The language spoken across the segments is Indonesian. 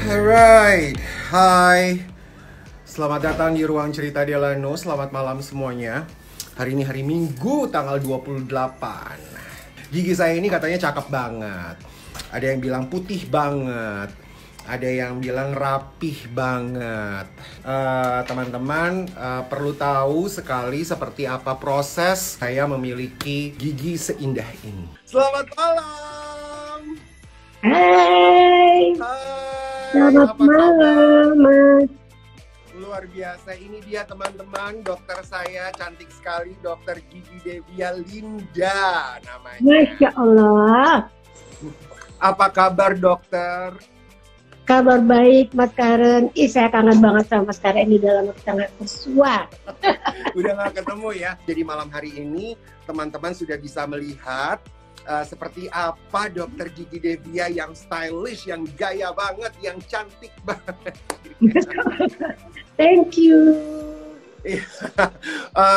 Alright, hai. Selamat datang di Ruang Cerita Delano. Selamat malam semuanya. Hari ini hari Minggu tanggal 28. Gigi saya ini katanya cakep banget. Ada yang bilang putih banget. Ada yang bilang rapih banget. Teman-teman perlu tahu sekali seperti apa proses saya memiliki gigi seindah ini. Selamat malam. Hai. Selamat malam, Mas. Luar biasa, ini dia teman-teman, dokter saya cantik sekali, Dokter Gigi Devia Linda namanya. Masya Allah. Apa kabar dokter? Kabar baik, Mas Karen. Saya kangen banget sama Mas Karen ini dalam waktu sangat bersuah. Udah gak ketemu ya. Jadi malam hari ini teman-teman sudah bisa melihat seperti apa Dokter Gigi Devia yang stylish, yang gaya banget, yang cantik banget. Thank you.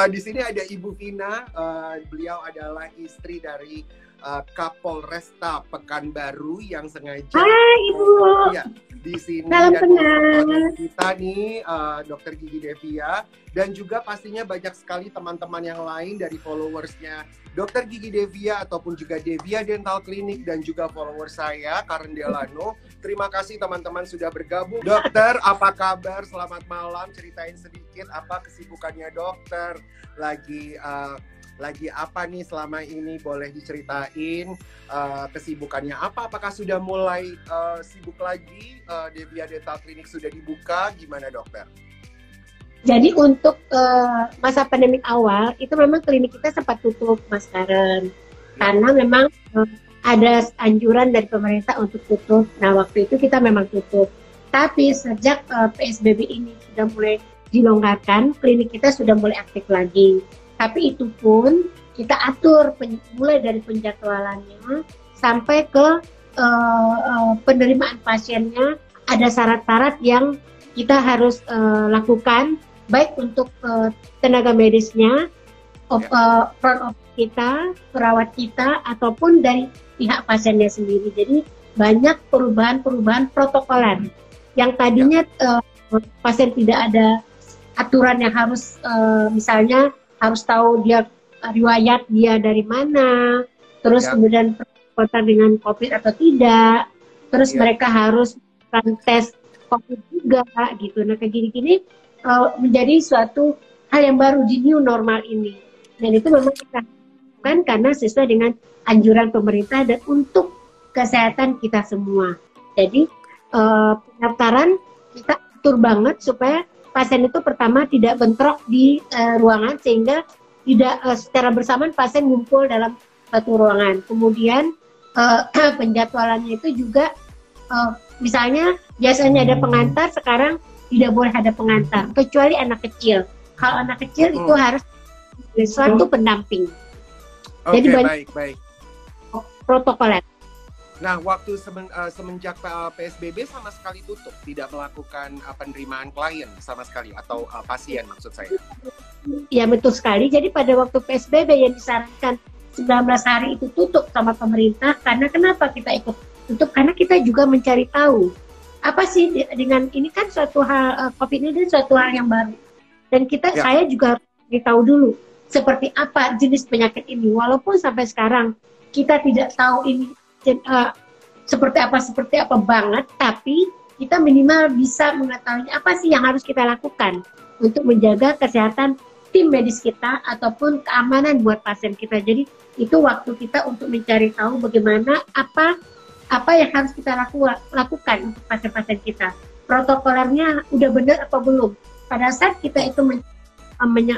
Di sini ada Ibu Vina, beliau adalah istri dari Kapolresta Pekanbaru yang sengaja. Hai Ibu. Ya, di sini Salam dan kenal. kita nih Dokter Gigi Devia dan juga pastinya banyak sekali teman-teman yang lain dari followersnya Dokter Gigi Devia ataupun juga Devia Dental Clinic dan juga followers saya Karen Delano. Terima kasih teman-teman sudah bergabung. Dokter, apa kabar? Selamat malam. Ceritain sedikit apa kesibukannya dokter. Lagi apa nih selama ini, boleh diceritain kesibukannya apa? Apakah sudah mulai sibuk lagi? Devia Dental Clinic sudah dibuka, gimana dokter? Jadi untuk masa pandemik awal itu memang klinik kita sempat tutup, Mas Karen. Karena memang ada anjuran dari pemerintah untuk tutup. Nah waktu itu kita memang tutup. Tapi sejak PSBB ini sudah mulai dilonggarkan, klinik kita sudah mulai aktif lagi. Tapi itu pun kita atur mulai dari penjadwalannya sampai ke penerimaan pasiennya. Ada syarat-syarat yang kita harus lakukan, baik untuk tenaga medisnya, front office kita, perawat kita, ataupun dari pihak pasiennya sendiri. Jadi banyak perubahan-perubahan protokoler yang tadinya pasien tidak ada aturan yang harus misalnya harus tahu dia riwayat dia dari mana, terus kemudian kontak dengan COVID atau tidak, terus mereka harus melakukan tes COVID juga gitu. Nah kayak gini-gini menjadi suatu hal yang baru di new normal ini, dan itu memang kita lakukan karena sesuai dengan anjuran pemerintah dan untuk kesehatan kita semua. Jadi pendaftaran kita atur banget supaya pasien itu pertama tidak bentrok di ruangan sehingga tidak secara bersamaan pasien ngumpul dalam satu ruangan. Kemudian penjadwalannya itu juga misalnya biasanya ada pengantar, sekarang tidak boleh ada pengantar kecuali anak kecil. Kalau anak kecil itu harus ada suatu pendamping. Jadi baik. protokoler. Nah, waktu semenjak PSBB sama sekali tutup, tidak melakukan penerimaan klien sama sekali atau pasien maksud saya. Ya betul sekali. Jadi pada waktu PSBB yang disarankan 19 hari itu tutup sama pemerintah, karena kenapa kita ikut tutup? Karena kita juga mencari tahu apa sih dengan ini, kan suatu hal COVID ini suatu hal yang baru, dan saya juga tahu dulu seperti apa jenis penyakit ini, walaupun sampai sekarang kita tidak tahu ini seperti apa banget, tapi kita minimal bisa mengetahui apa sih yang harus kita lakukan untuk menjaga kesehatan tim medis kita ataupun keamanan buat pasien kita. Jadi itu waktu kita untuk mencari tahu bagaimana apa yang harus kita lakukan untuk pasien-pasien kita. Protokolernya udah benar apa belum? Pada saat kita itu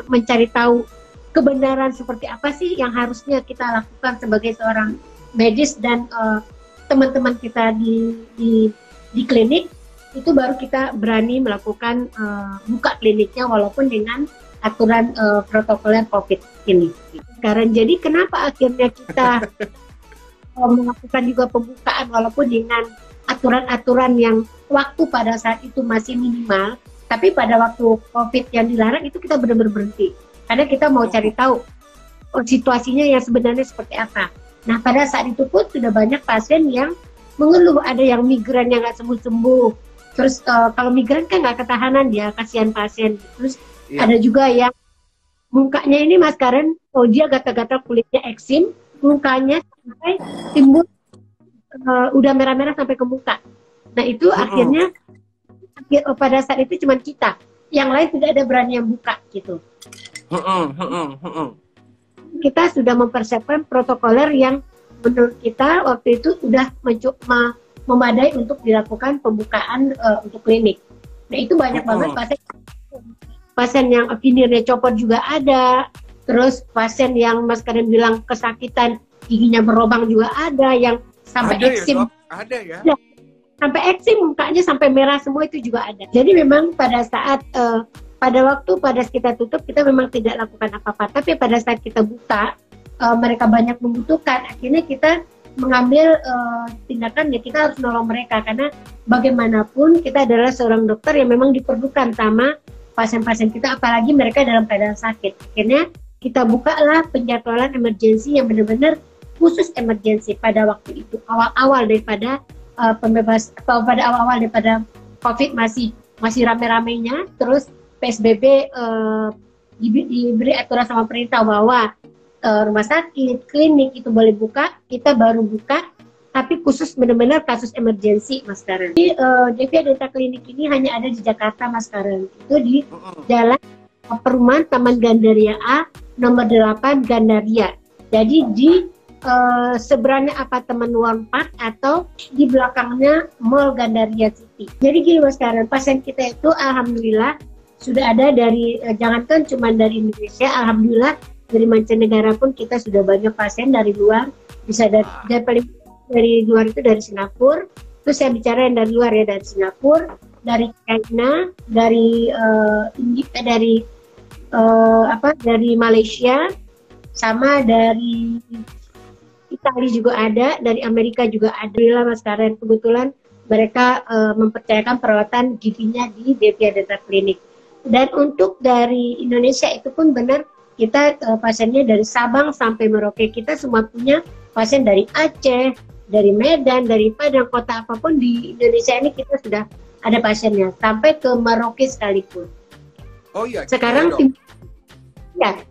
mencari tahu kebenaran seperti apa sih yang harusnya kita lakukan sebagai seorang medis dan teman-teman kita di klinik, itu baru kita berani melakukan buka kliniknya walaupun dengan aturan protokoler COVID ini. Karena jadi kenapa akhirnya kita melakukan juga pembukaan walaupun dengan aturan-aturan yang waktu pada saat itu masih minimal, tapi pada waktu COVID yang dilarang itu kita benar-benar berhenti karena kita mau cari tahu situasinya yang sebenarnya seperti apa. Nah pada saat itu pun sudah banyak pasien yang mengeluh, ada yang migran yang nggak sembuh-sembuh, Terus kalau migran kan nggak ketahanan dia, kasihan pasien. Terus Iya. ada juga yang mukanya ini Mas Karen, oh dia gatal-gatal kulitnya eksim, mukanya sampai timbul udah merah-merah sampai ke muka. Nah itu akhirnya pada saat itu cuma kita, yang lain tidak ada berani yang buka gitu. Kita sudah mempersiapkan protokoler yang menurut kita waktu itu sudah memadai untuk dilakukan pembukaan untuk klinik. Nah itu banyak banget pasien yang vinirnya copot juga ada, terus pasien yang Mas Karen bilang kesakitan giginya berlubang juga ada, yang sampai eksim. Ada ya? Sampai eksim mukanya sampai merah semua itu juga ada. Jadi memang pada saat pada kita tutup kita memang tidak lakukan apa-apa, tapi pada saat kita buka mereka banyak membutuhkan, akhirnya kita mengambil tindakan ya kita harus nolong mereka, karena bagaimanapun kita adalah seorang dokter yang memang diperlukan sama pasien-pasien kita, apalagi mereka dalam keadaan sakit. Akhirnya kita bukalah penjadwalan emergensi yang benar-benar khusus emergensi pada waktu itu, awal-awal daripada pada awal-awal daripada COVID masih rame-ramenya. Terus PSBB diberi aturan sama perintah bahwa rumah sakit, klinik itu boleh buka, kita baru buka, tapi khusus benar-benar kasus emergensi, Mas Karen. Jadi Devia Dental Clinic ini hanya ada di Jakarta, Mas Karen. Itu di Jalan Perumahan Taman Gandaria A, nomor 8 Gandaria. Jadi di seberangnya apartemen One Park atau di belakangnya Mall Gandaria City. Jadi gini Mas Karen, pasien kita itu alhamdulillah sudah ada dari jangankan cuma dari Indonesia, alhamdulillah dari mancanegara pun kita sudah banyak pasien dari luar, bisa dari luar itu dari Singapura. Terus saya bicara yang dari luar ya, dari Singapura, dari China, dari dari Malaysia, sama dari Italia juga ada, dari Amerika juga ada. Alhamdulillah Mas Karen, kebetulan mereka mempercayakan perawatan giginya di Devia Dental Clinic. Dan untuk dari Indonesia itu pun benar, kita pasiennya dari Sabang sampai Merauke, kita semua punya pasien dari Aceh, dari Medan, dari Padang, kota apapun di Indonesia ini kita sudah ada pasiennya, sampai ke Merauke sekalipun. Oh iya. Sekarang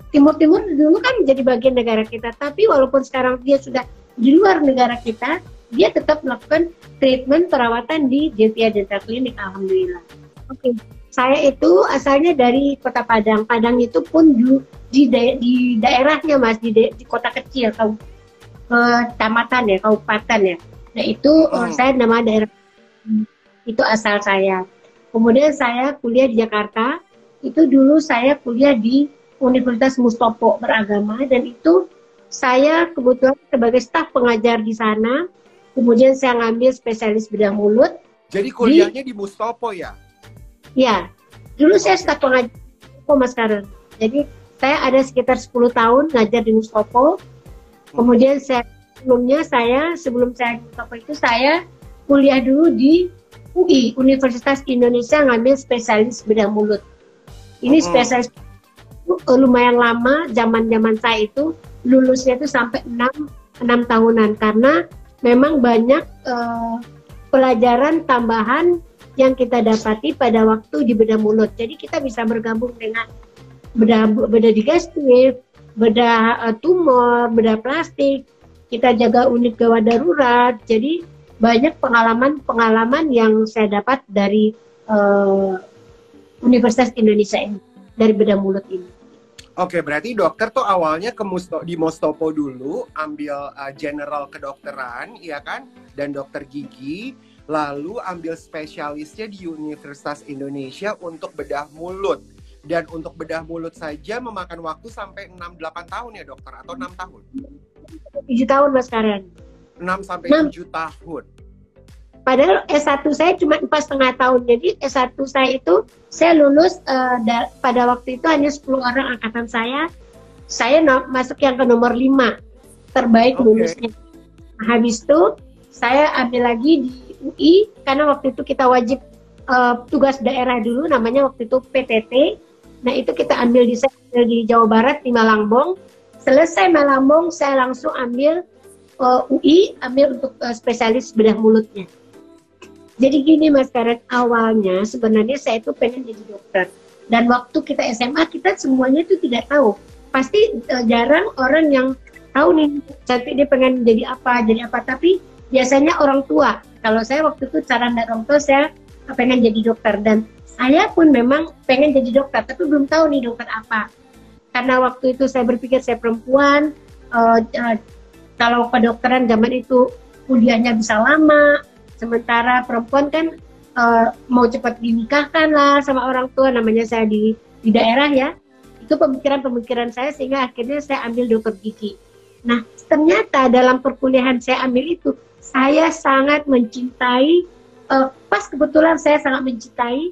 Timur dulu kan menjadi bagian negara kita, tapi walaupun sekarang dia sudah di luar negara kita, dia tetap melakukan treatment perawatan di Devia Dental Clinic, alhamdulillah. Oke. Saya itu asalnya dari Kota Padang. Padang itu pun di daerahnya Mas, di kota kecil, kecamatan ya, kabupaten ya. Nah itu saya nama daerah itu asal saya. Kemudian saya kuliah di Jakarta. Itu dulu saya kuliah di Universitas Mustopo Beragama, dan itu saya kebetulan sebagai staf pengajar di sana. Kemudian saya ngambil spesialis bedah mulut. Jadi kuliahnya di Mustopo ya? Ya, dulu saya staf pengajar Mas Karen. Jadi saya ada sekitar 10 tahun ngajar di Mustopo. Kemudian sebelum saya di Mustopo itu saya kuliah dulu di UI, Universitas Indonesia, ngambil spesialis bedah mulut. Ini spesialis lumayan lama, zaman saya itu lulusnya itu sampai 6 tahunan, karena memang banyak pelajaran tambahan yang kita dapati pada waktu di bedah mulut. Jadi kita bisa bergabung dengan bedah digestif, bedah tumor, bedah plastik, kita jaga unit gawat darurat. Jadi banyak pengalaman yang saya dapat dari Universitas Indonesia ini, dari bedah mulut ini. Oke, berarti dokter tuh awalnya di Mustopo dulu, ambil general kedokteran, ya kan? Dan dokter gigi, lalu ambil spesialisnya di Universitas Indonesia untuk bedah mulut. Dan untuk bedah mulut saja memakan waktu sampai 6-8 tahun ya dokter, atau 6 tahun? 7 tahun Mas Karen. 6 sampai 7 tahun. Padahal S1 saya cuma 4,5 tahun. Jadi S1 saya itu, saya lulus pada waktu itu hanya 10 orang angkatan saya. Saya masuk yang ke nomor 5 terbaik lulusnya. Habis itu saya ambil lagi di UI, karena waktu itu kita wajib tugas daerah dulu, namanya waktu itu PTT. Nah itu kita ambil di Jawa Barat, di Malangbong. Selesai Malangbong, saya langsung ambil UI, ambil untuk spesialis bedah mulutnya. Jadi gini Mas Karen, awalnya sebenarnya saya itu pengen jadi dokter. Dan waktu kita SMA kita semuanya itu tidak tahu. Pasti jarang orang yang tahu nih Cantik dia pengen jadi apa. Tapi biasanya orang tua. Kalau saya waktu itu saran dari orang tua saya pengen jadi dokter. Dan saya pun memang pengen jadi dokter, tapi belum tahu nih dokter apa. Karena waktu itu saya berpikir saya perempuan, kalau kedokteran zaman itu kuliahnya bisa lama, sementara perempuan kan mau cepat dinikahkan lah sama orang tua, namanya saya di daerah ya. Itu pemikiran saya sehingga akhirnya saya ambil dokter gigi. Nah, ternyata dalam perkuliahan saya ambil itu, saya sangat mencintai, pas kebetulan saya sangat mencintai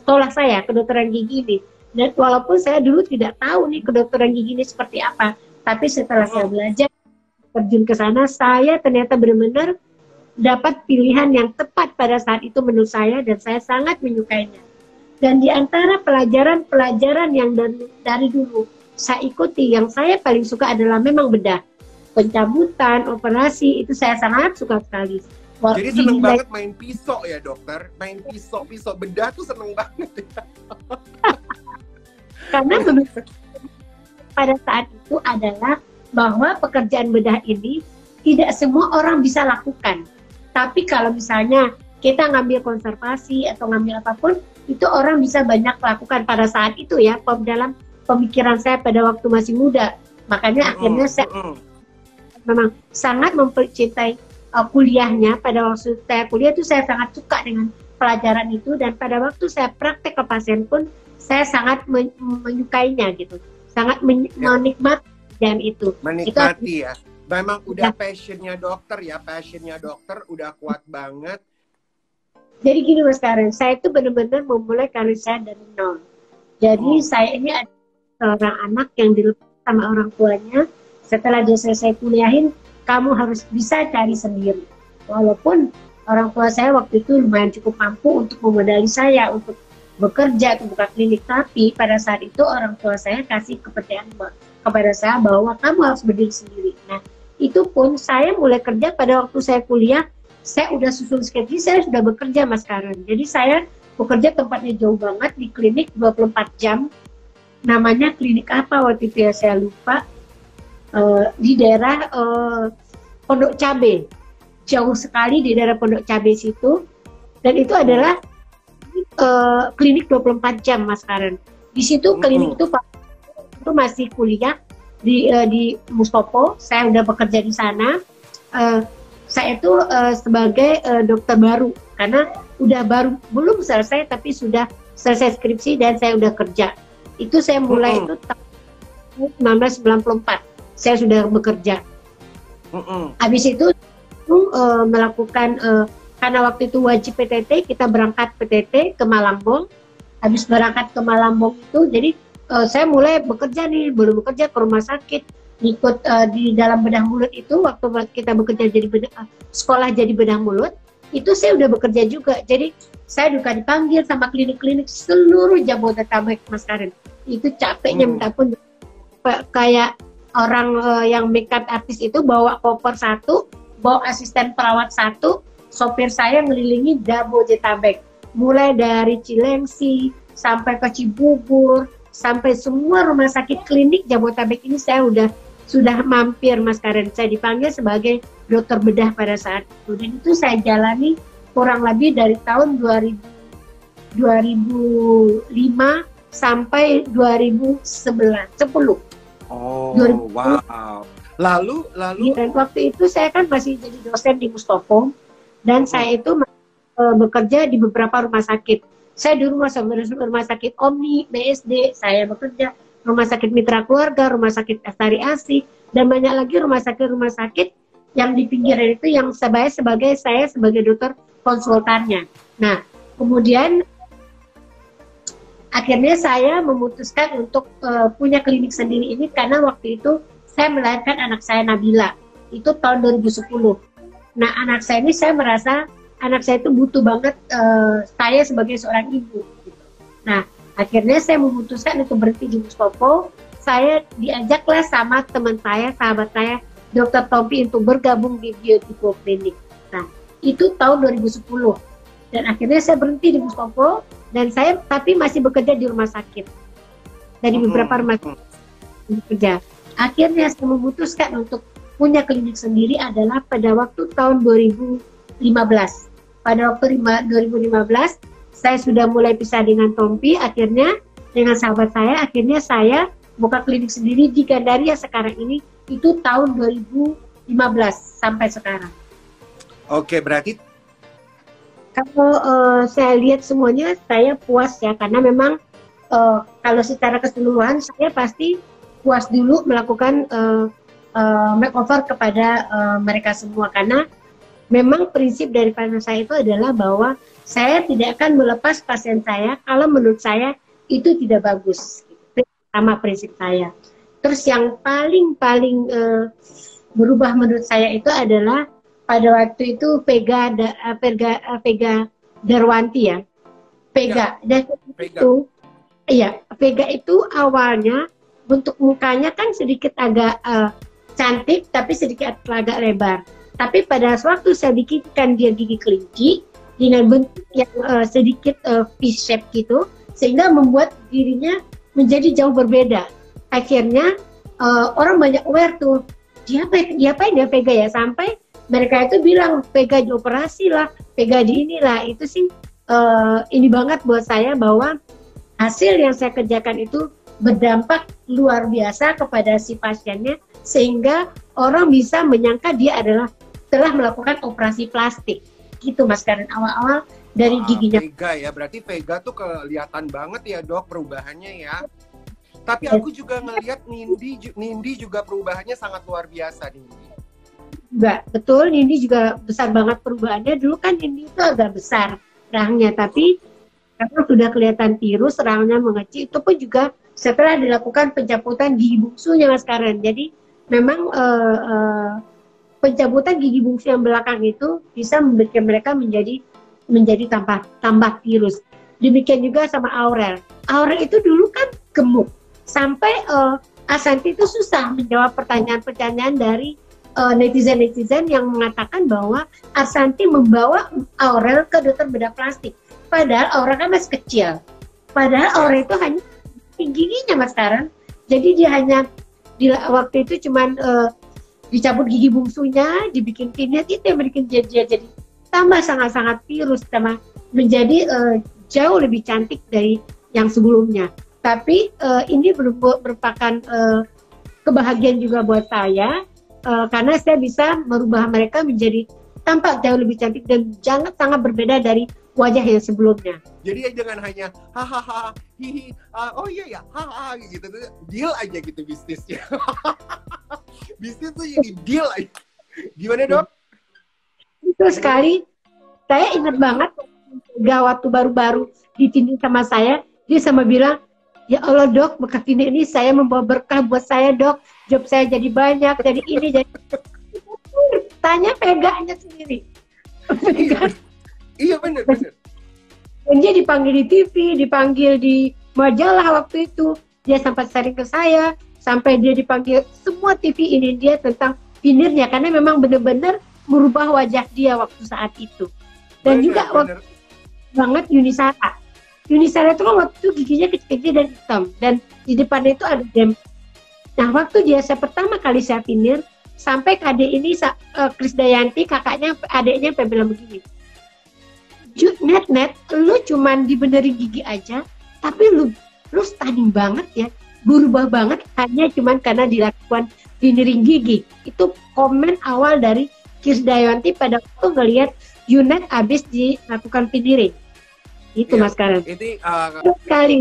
sekolah saya, kedokteran gigi ini. Dan walaupun saya dulu tidak tahu nih kedokteran gigi ini seperti apa, tapi setelah saya belajar, terjun ke sana, saya ternyata benar-benar dapat pilihan yang tepat pada saat itu menurut saya, dan saya sangat menyukainya. Dan di antara pelajaran-pelajaran yang dari dulu saya ikuti, yang saya paling suka adalah memang bedah. Pencabutan, operasi, itu saya sangat suka sekali. Jadi seneng banget main pisau ya dokter? Main pisau bedah tuh seneng banget ya? Karena pada saat itu adalah bahwa pekerjaan bedah ini tidak semua orang bisa lakukan. Tapi kalau misalnya kita ngambil konservasi atau ngambil apapun, itu orang bisa banyak lakukan pada saat itu ya, dalam pemikiran saya pada waktu masih muda. Makanya akhirnya saya memang sangat mencintai kuliahnya. Pada waktu saya kuliah itu saya sangat suka dengan pelajaran itu, dan pada waktu saya praktek ke pasien pun saya sangat menyukainya gitu, sangat menikmati dan itu. Menikmati ya. Memang udah passionnya dokter ya, udah kuat banget. Jadi gini Mas Karen, saya itu benar-benar memulai karir saya dari nol. Jadi saya ini ada seorang anak yang dilepas sama orang tuanya. Setelah dia selesai kuliahin, kamu harus bisa cari sendiri. Walaupun orang tua saya waktu itu lumayan cukup mampu untuk memodali saya untuk bekerja, untuk buka klinik, tapi pada saat itu orang tua saya kasih kepercayaan kepada saya bahwa kamu harus berdiri sendiri. Nah, itu pun saya mulai kerja pada waktu saya kuliah, saya udah susun skripsi, saya sudah bekerja Mas Karen. Jadi saya bekerja tempatnya jauh banget di klinik 24 jam. Namanya klinik apa waktu itu ya saya lupa. Di daerah Pondok Cabe, jauh sekali di daerah Pondok Cabe situ. Dan itu adalah klinik 24 jam Mas Karen. Di situ klinik itu masih kuliah di Mustopo. Saya udah bekerja di sana. Saya itu sebagai dokter baru, karena udah belum selesai tapi sudah selesai skripsi dan saya udah kerja. Itu saya mulai itu tahun 1994. Saya sudah bekerja. Habis itu melakukan karena waktu itu wajib PTT, kita berangkat PTT ke Malangbong. Habis berangkat ke Malangbong itu, jadi saya mulai bekerja nih, belum bekerja ke rumah sakit, ikut di dalam bedah mulut itu. Waktu kita bekerja jadi sekolah jadi bedah mulut, itu saya udah bekerja juga. Jadi saya juga dipanggil sama klinik-klinik seluruh Jabodetabek Mas Karen. Itu capeknya minta pun, kayak orang yang makeup artis itu bawa koper satu, bawa asisten perawat satu, sopir saya ngelilingi Jabodetabek, mulai dari Cilengsi sampai ke Cibubur, sampai semua rumah sakit klinik Jabodetabek ini saya sudah mampir Mas Karen. Saya dipanggil sebagai dokter bedah pada saat itu, dan itu saya jalani kurang lebih dari tahun 2005 sampai 2010. Oh, 2010. Wow. Lalu dan waktu itu saya kan masih jadi dosen di Mustopo, dan saya itu bekerja di beberapa rumah sakit. Saya di rumah sakit Omni, BSD, saya bekerja rumah sakit Mitra Keluarga, rumah sakit Astari Asih, dan banyak lagi rumah sakit yang di pinggiran itu yang saya sebagai dokter konsultannya. Nah, kemudian akhirnya saya memutuskan untuk punya klinik sendiri ini karena waktu itu saya melahirkan anak saya Nabila. Itu tahun 2010. Nah, anak saya ini saya merasa anak saya itu butuh banget saya sebagai seorang ibu. Gitu. Nah, akhirnya saya memutuskan untuk berhenti di Mustopo. Saya diajaklah sama teman saya, sahabat saya, Dr. Tompi untuk bergabung di Biotipo Klinik. Nah, itu tahun 2010. Dan akhirnya saya berhenti di Mustopo, dan saya tapi masih bekerja di rumah sakit. Dari beberapa rumah sakit bekerja. Akhirnya saya memutuskan untuk punya klinik sendiri adalah pada waktu tahun 2015. Pada waktu 2015, saya sudah mulai pisah dengan Tompi, akhirnya dengan sahabat saya, akhirnya saya buka klinik sendiri di Gandaria sekarang ini, itu tahun 2015 sampai sekarang. Oke, berarti kalau saya lihat semuanya, saya puas ya, karena memang kalau secara keseluruhan saya pasti puas dulu melakukan makeover kepada mereka semua, karena memang prinsip dari pasien saya itu adalah bahwa saya tidak akan melepas pasien saya kalau menurut saya itu tidak bagus. Itu sama prinsip saya. Terus yang paling berubah menurut saya itu adalah pada waktu itu Vega Darwanti ya. Vega. Dan itu, iya, Vega itu awalnya bentuk mukanya kan sedikit agak cantik, tapi sedikit agak lebar. Tapi pada waktu saya bikinkan dia gigi kelinci dengan bentuk yang sedikit V-shape gitu, sehingga membuat dirinya menjadi jauh berbeda. Akhirnya orang banyak aware tuh, diapain ya Vega ya, sampai mereka itu bilang Vega dioperasi lah, Vega di inilah. Itu sih ini banget buat saya bahwa hasil yang saya kerjakan itu berdampak luar biasa kepada si pasiennya, sehingga orang bisa menyangka dia adalah telah melakukan operasi plastik. Gitu Mas Karen, awal-awal dari giginya. Vega ya, berarti Vega tuh kelihatan banget ya Dok perubahannya ya. Tapi aku juga ngelihat Nindi juga perubahannya sangat luar biasa Nindi. Enggak, betul, Nindi juga besar banget perubahannya. Dulu kan Nindi itu agak besar rahangnya, tapi karena sudah kelihatan tirus, rahangnya mengecil, itu pun juga setelah dilakukan pencabutan gigi bungsunya Mas Karen. Jadi memang pencabutan gigi bungsu yang belakang itu bisa membuat mereka menjadi tambah tirus. Demikian juga sama Aurel. Aurel itu dulu kan gemuk, sampai Asanti itu susah menjawab pertanyaan-pertanyaan dari netizen-netizen yang mengatakan bahwa Asanti membawa Aurel ke dokter bedah plastik. Padahal Aurel kan masih kecil. Padahal Aurel itu hanya giginya Mas Karen. Jadi dia hanya waktu itu cuman dicabut gigi bungsunya, dibikin pinnya, itu yang bikin dia jadi tambah sangat-sangat tirus, tambah menjadi jauh lebih cantik dari yang sebelumnya. Tapi ini merupakan kebahagiaan juga buat saya, karena saya bisa merubah mereka menjadi tampak jauh lebih cantik dan sangat berbeda dari wajah yang sebelumnya. Jadi jangan hanya hahaha hihi oh iya ya hahaha gitu, deal aja gitu bisnisnya. Bisnis tuh jadi deal aja. Gimana Dok? Itu sekali, saya ingat banget waktu baru-baru ditindih sama saya, dia sama bilang, ya Allah Dok, bekas tindik ini saya membawa berkah buat saya Dok, job saya jadi banyak, jadi ini, jadi tanya Veganya sendiri. Iya bener. Dan dia dipanggil di TV, dipanggil di majalah waktu itu, dia sempat sharing ke saya, sampai dia dipanggil semua TV ini dia tentang finirnya, karena memang benar-benar merubah wajah dia waktu saat itu. Dan juga waktu banget Yunisara itu kan waktu itu giginya kecil-kecil dan hitam, dan di depannya itu ada gem. Nah waktu saya pertama kali saya finir, sampai adik ini Krisdayanti, kakaknya, adiknya sampai bilang begini, Net, lu cuman dibenerin gigi aja, tapi lu stunning banget ya, berubah banget hanya cuman karena dilakukan finishing gigi. Itu komen awal dari Krisdayanti pada waktu ngelihat Yunet habis dilakukan finishing. Itu ya, Mas Karen.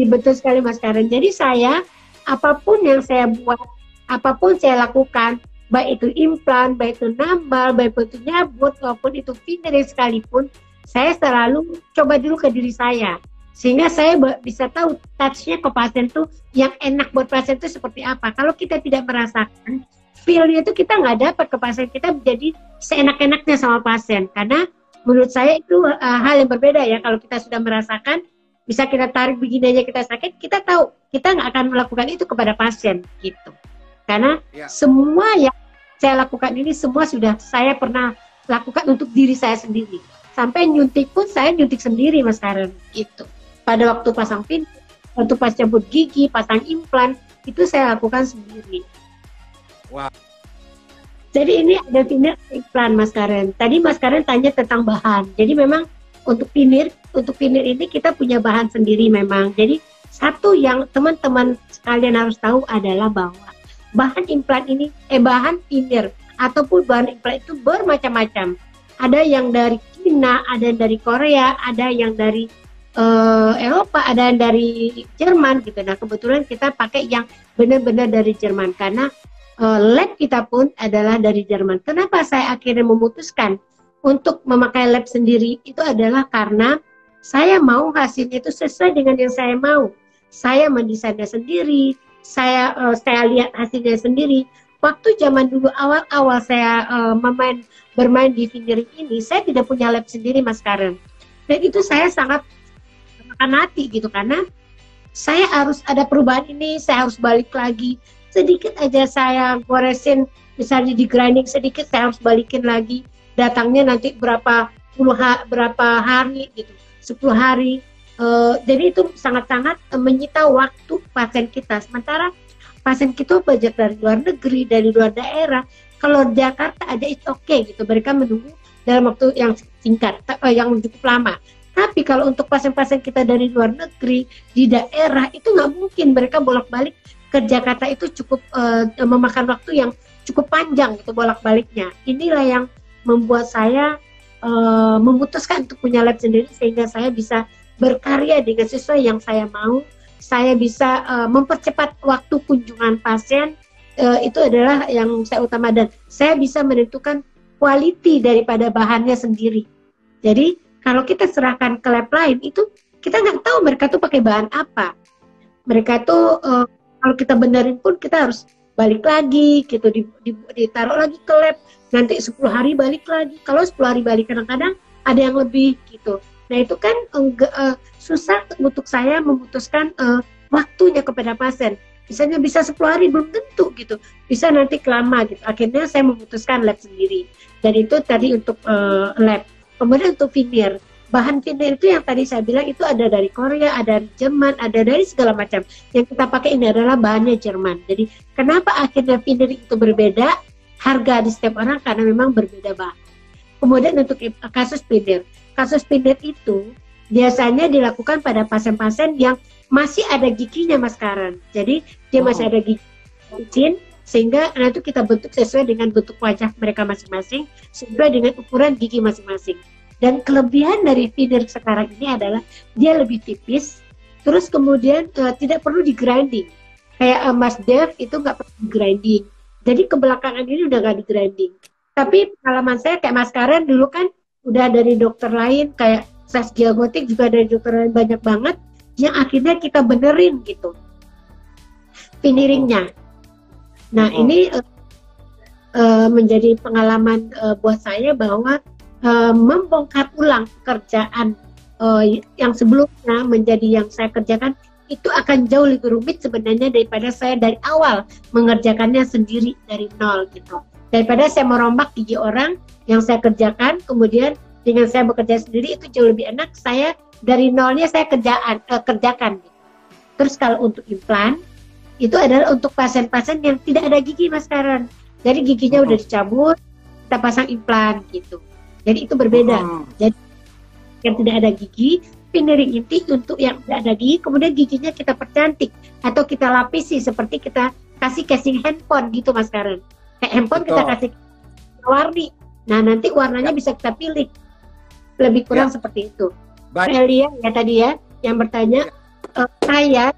Betul sekali Mas Karen. Jadi saya, apapun yang saya buat, apapun saya lakukan, baik itu implan, baik itu nambal, baik itu nyabut, maupun itu finishing sekalipun, saya selalu coba dulu ke diri saya, sehingga saya bisa tahu touch-nya ke pasien tuh yang enak buat pasien itu seperti apa. Kalau kita tidak merasakan, feel-nya itu kita nggak dapat ke pasien, kita menjadi seenak-enaknya sama pasien. Karena menurut saya itu hal yang berbeda ya. Kalau kita sudah merasakan, bisa kita tarik begini aja kita sakit, kita tahu kita nggak akan melakukan itu kepada pasien gitu. Karena semua yang saya lakukan ini semua sudah saya pernah lakukan untuk diri saya sendiri. Sampai nyuntik pun saya nyuntik sendiri Mas Karen gitu. Pada waktu pasang pintu, waktu pas cabut gigi, pasang implan, itu saya lakukan sendiri. Wah. Jadi ini ada veneer implan Mas Karen. Tadi Mas Karen tanya tentang bahan. Jadi memang untuk veneer ini kita punya bahan sendiri memang. Jadi satu yang teman-teman sekalian harus tahu adalah bahwa bahan implan ini, bahan veneer ataupun bahan implan itu bermacam-macam. Ada yang dari Cina, ada yang dari Korea, ada yang dari Eropa, ada yang dari Jerman gitu. Nah kebetulan kita pakai yang benar-benar dari Jerman karena lab kita pun adalah dari Jerman. Kenapa saya akhirnya memutuskan untuk memakai lab sendiri? Itu adalah karena saya mau hasilnya itu sesuai dengan yang saya mau. Saya mendesainnya sendiri, saya lihat hasilnya sendiri. Waktu zaman dulu awal-awal saya bermain di veneering ini, saya tidak punya lab sendiri Mas Karen. Dan itu saya sangat makan hati gitu karena saya harus ada perubahan ini, saya harus balik lagi. Sedikit aja saya goresin, misalnya di grinding sedikit, saya harus balikin lagi. Datangnya nanti berapa hari gitu, 10 hari. Jadi itu sangat-sangat menyita waktu pasien kita. Sementara pasien kita banyak dari luar negeri, dari luar daerah. Kalau Jakarta ada it's okay gitu, mereka menunggu dalam waktu yang singkat, yang cukup lama. Tapi kalau untuk pasien-pasien kita dari luar negeri, di daerah, itu nggak mungkin mereka bolak-balik ke Jakarta, itu cukup memakan waktu yang cukup panjang gitu bolak-baliknya. Inilah yang membuat saya memutuskan untuk punya lab sendiri sehingga saya bisa berkarya dengan sesuai yang saya mau. Saya bisa mempercepat waktu kunjungan pasien, itu adalah yang saya utama, dan saya bisa menentukan quality daripada bahannya sendiri. Jadi kalau kita serahkan ke lab lain itu kita nggak tahu mereka tuh pakai bahan apa. Mereka tuh kalau kita benerin pun kita harus balik lagi gitu, ditaruh lagi ke lab, nanti 10 hari balik lagi. Kalau 10 hari balik kadang-kadang ada yang lebih gitu. Nah itu kan susah untuk saya memutuskan waktunya kepada pasien. Misalnya bisa 10 hari belum tentu gitu, bisa nanti kelama gitu. Akhirnya saya memutuskan lab sendiri. Dan itu tadi untuk lab. Kemudian untuk veneer. Bahan veneer itu yang tadi saya bilang itu ada dari Korea, ada dari Jerman, ada dari segala macam. Yang kita pakai ini adalah bahannya Jerman. Jadi kenapa akhirnya veneer itu berbeda harga di setiap orang, karena memang berbeda bahan. Kemudian untuk kasus veneer itu biasanya dilakukan pada pasien-pasien yang masih ada giginya Mas Karen. Jadi dia masih ada gigi licin, sehingga nanti kita bentuk sesuai dengan bentuk wajah mereka masing-masing, sesuai dengan ukuran gigi masing-masing. Dan kelebihan dari veneer sekarang ini adalah dia lebih tipis, terus kemudian tidak perlu di grinding. Kayak Mas Dev itu nggak perlu di grinding. Jadi kebelakangan ini udah nggak di grinding. Tapi pengalaman saya kayak Mas Karen dulu kan udah dari dokter lain, kayak Saskia Gotik juga dari dokter lain banyak banget, yang akhirnya kita benerin gitu veneeringnya. Nah ini menjadi pengalaman buat saya bahwa membongkar ulang pekerjaan yang sebelumnya menjadi yang saya kerjakan itu akan jauh lebih rumit sebenarnya daripada saya dari awal mengerjakannya sendiri dari nol gitu. Daripada saya merombak gigi orang yang saya kerjakan, kemudian dengan saya bekerja sendiri itu jauh lebih enak. Saya dari nolnya saya kerjakan. Gitu. Terus kalau untuk implan itu adalah untuk pasien-pasien yang tidak ada gigi Mas Karen. Jadi giginya udah dicabut, kita pasang implan gitu. Jadi itu berbeda. Jadi yang tidak ada gigi, veneering inti untuk yang tidak ada gigi, kemudian giginya kita percantik atau kita lapisi seperti kita kasih casing handphone gitu Mas Karen. Kayak handphone kita kasih warni. Nah nanti warnanya bisa kita pilih. Lebih kurang seperti itu. Elia ya tadi ya yang bertanya, saya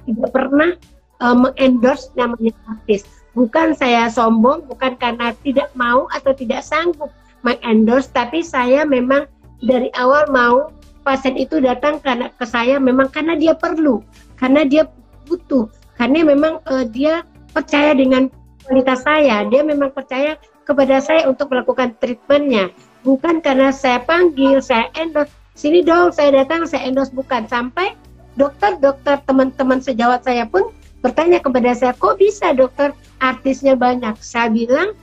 tidak pernah mengendorse namanya artis. Bukan saya sombong, bukan karena tidak mau atau tidak sanggup mengendorse, tapi saya memang dari awal mau pasien itu datang karena ke saya memang karena dia perlu, karena dia butuh, karena memang dia percaya dengan kualitas saya, dia memang percaya kepada saya untuk melakukan treatmentnya, bukan karena saya panggil, saya endorse, sini dong saya datang, saya endorse, bukan. Sampai dokter-dokter teman-teman sejawat saya pun bertanya kepada saya, kok bisa dokter artisnya banyak? Saya bilang,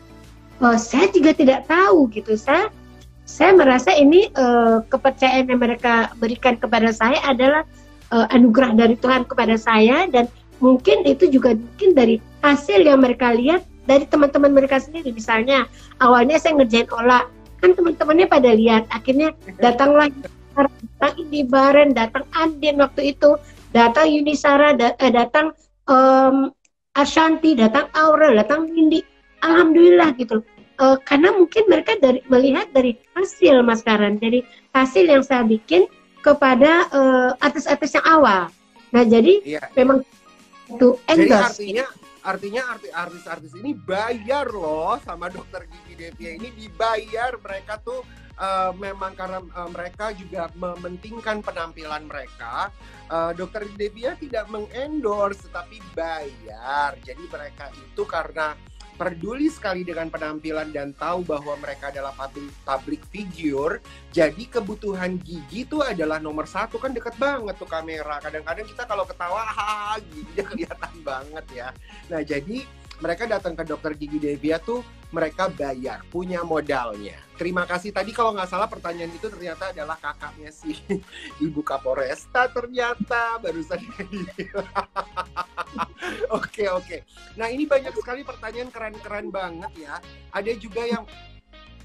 Saya juga tidak tahu gitu. Saya merasa ini kepercayaan yang mereka berikan kepada saya adalah anugerah dari Tuhan kepada saya, dan mungkin itu juga mungkin dari hasil yang mereka lihat dari teman-teman mereka sendiri. Misalnya awalnya saya ngerjain olah, kan teman-temannya pada lihat, akhirnya datanglah datang Indi Baren, datang Andin waktu itu, datang Yunisara, datang Ashanti, datang Aurel, datang Windy. Alhamdulillah gitu. Karena mungkin mereka melihat dari hasil Mas Karan, dari hasil yang saya bikin kepada artis-artis yang awal. Nah jadi memang itu endorse. Jadi artinya artis-artis ini bayar loh sama Dokter Gigi Devia ini, dibayar. Mereka tuh memang karena mereka juga mementingkan penampilan mereka. Dokter Devia tidak mengendorse tetapi bayar. Jadi mereka itu karena peduli sekali dengan penampilan dan tahu bahwa mereka adalah public figure, jadi kebutuhan gigi itu adalah nomor satu. Kan deket banget tuh kamera, kadang-kadang kita kalau ketawa giginya kelihatan banget ya. Nah jadi mereka datang ke Dokter Gigi Devia tuh mereka bayar, punya modalnya. Terima kasih. Tadi kalau nggak salah pertanyaan itu ternyata adalah kakaknya si Ibu Kapolresta, ternyata barusan. Oke. Nah ini banyak sekali pertanyaan keren-keren banget ya. Ada juga yang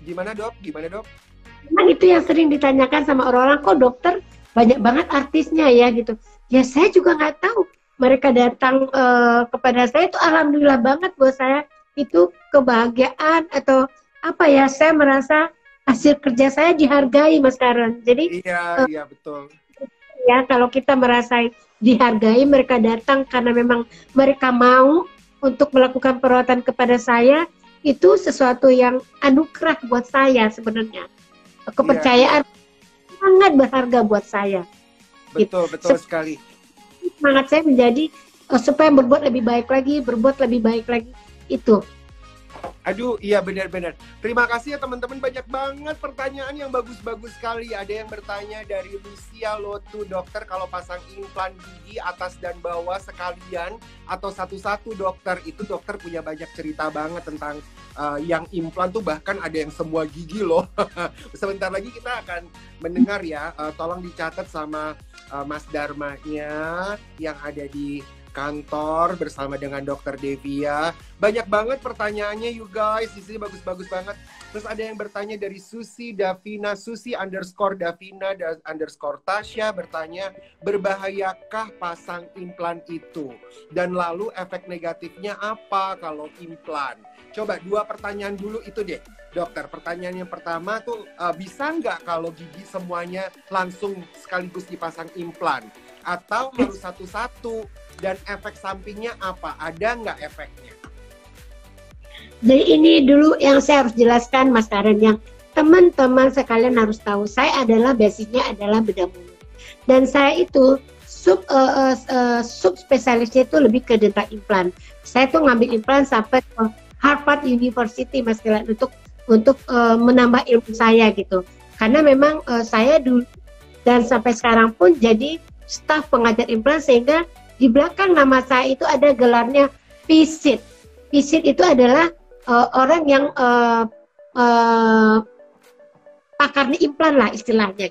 gimana dok? Memang itu yang sering ditanyakan sama orang-orang, kok dokter banyak banget artisnya ya gitu. Ya saya juga nggak tahu. Mereka datang kepada saya itu alhamdulillah banget, buat saya itu kebahagiaan atau apa ya, saya merasa hasil kerja saya dihargai Mas Karan. Jadi iya betul. Ya kalau kita merasa dihargai, mereka datang karena memang mereka mau untuk melakukan perawatan kepada saya, itu sesuatu yang anugerah buat saya sebenarnya. Kepercayaan sangat berharga buat saya. Betul sekali. Semangat saya menjadi supaya berbuat lebih baik lagi itu. Aduh, iya benar-benar. Terima kasih ya teman-teman, banyak banget pertanyaan yang bagus-bagus sekali. Ada yang bertanya dari Lucia Lotu, dokter kalau pasang implan gigi atas dan bawah sekalian atau satu-satu dokter? Itu dokter punya banyak cerita banget tentang yang implan tuh, bahkan ada yang semua gigi loh. Sebentar lagi kita akan mendengar ya, tolong dicatat sama Mas Dharmanya yang ada di kantor bersama dengan Dokter Devia. Banyak banget pertanyaannya you guys, di sini bagus-bagus banget. Terus ada yang bertanya dari Susi Davina, Susi_Davina_Tasya bertanya, berbahayakah pasang implan itu? Dan lalu efek negatifnya apa kalau implan? Coba 2 pertanyaan dulu itu deh, dokter. Pertanyaan yang pertama tuh, bisa nggak kalau gigi semuanya langsung sekaligus dipasang implan? Atau harus satu-satu? Dan efek sampingnya apa? Ada nggak efeknya? Jadi ini dulu yang saya harus jelaskan Mas Karen, yang teman-teman sekalian harus tahu. Saya adalah basicnya adalah bedah mulut. Dan saya itu subspesialisnya itu lebih ke dental implan. Saya tuh ngambil implan sampai ke Harvard University Mas Karen untuk menambah ilmu saya gitu. Karena memang saya dulu dan sampai sekarang pun jadi staf pengajar implan, sehingga di belakang nama saya itu ada gelarnya visit. Visit itu adalah orang yang pakarnya implan lah istilahnya.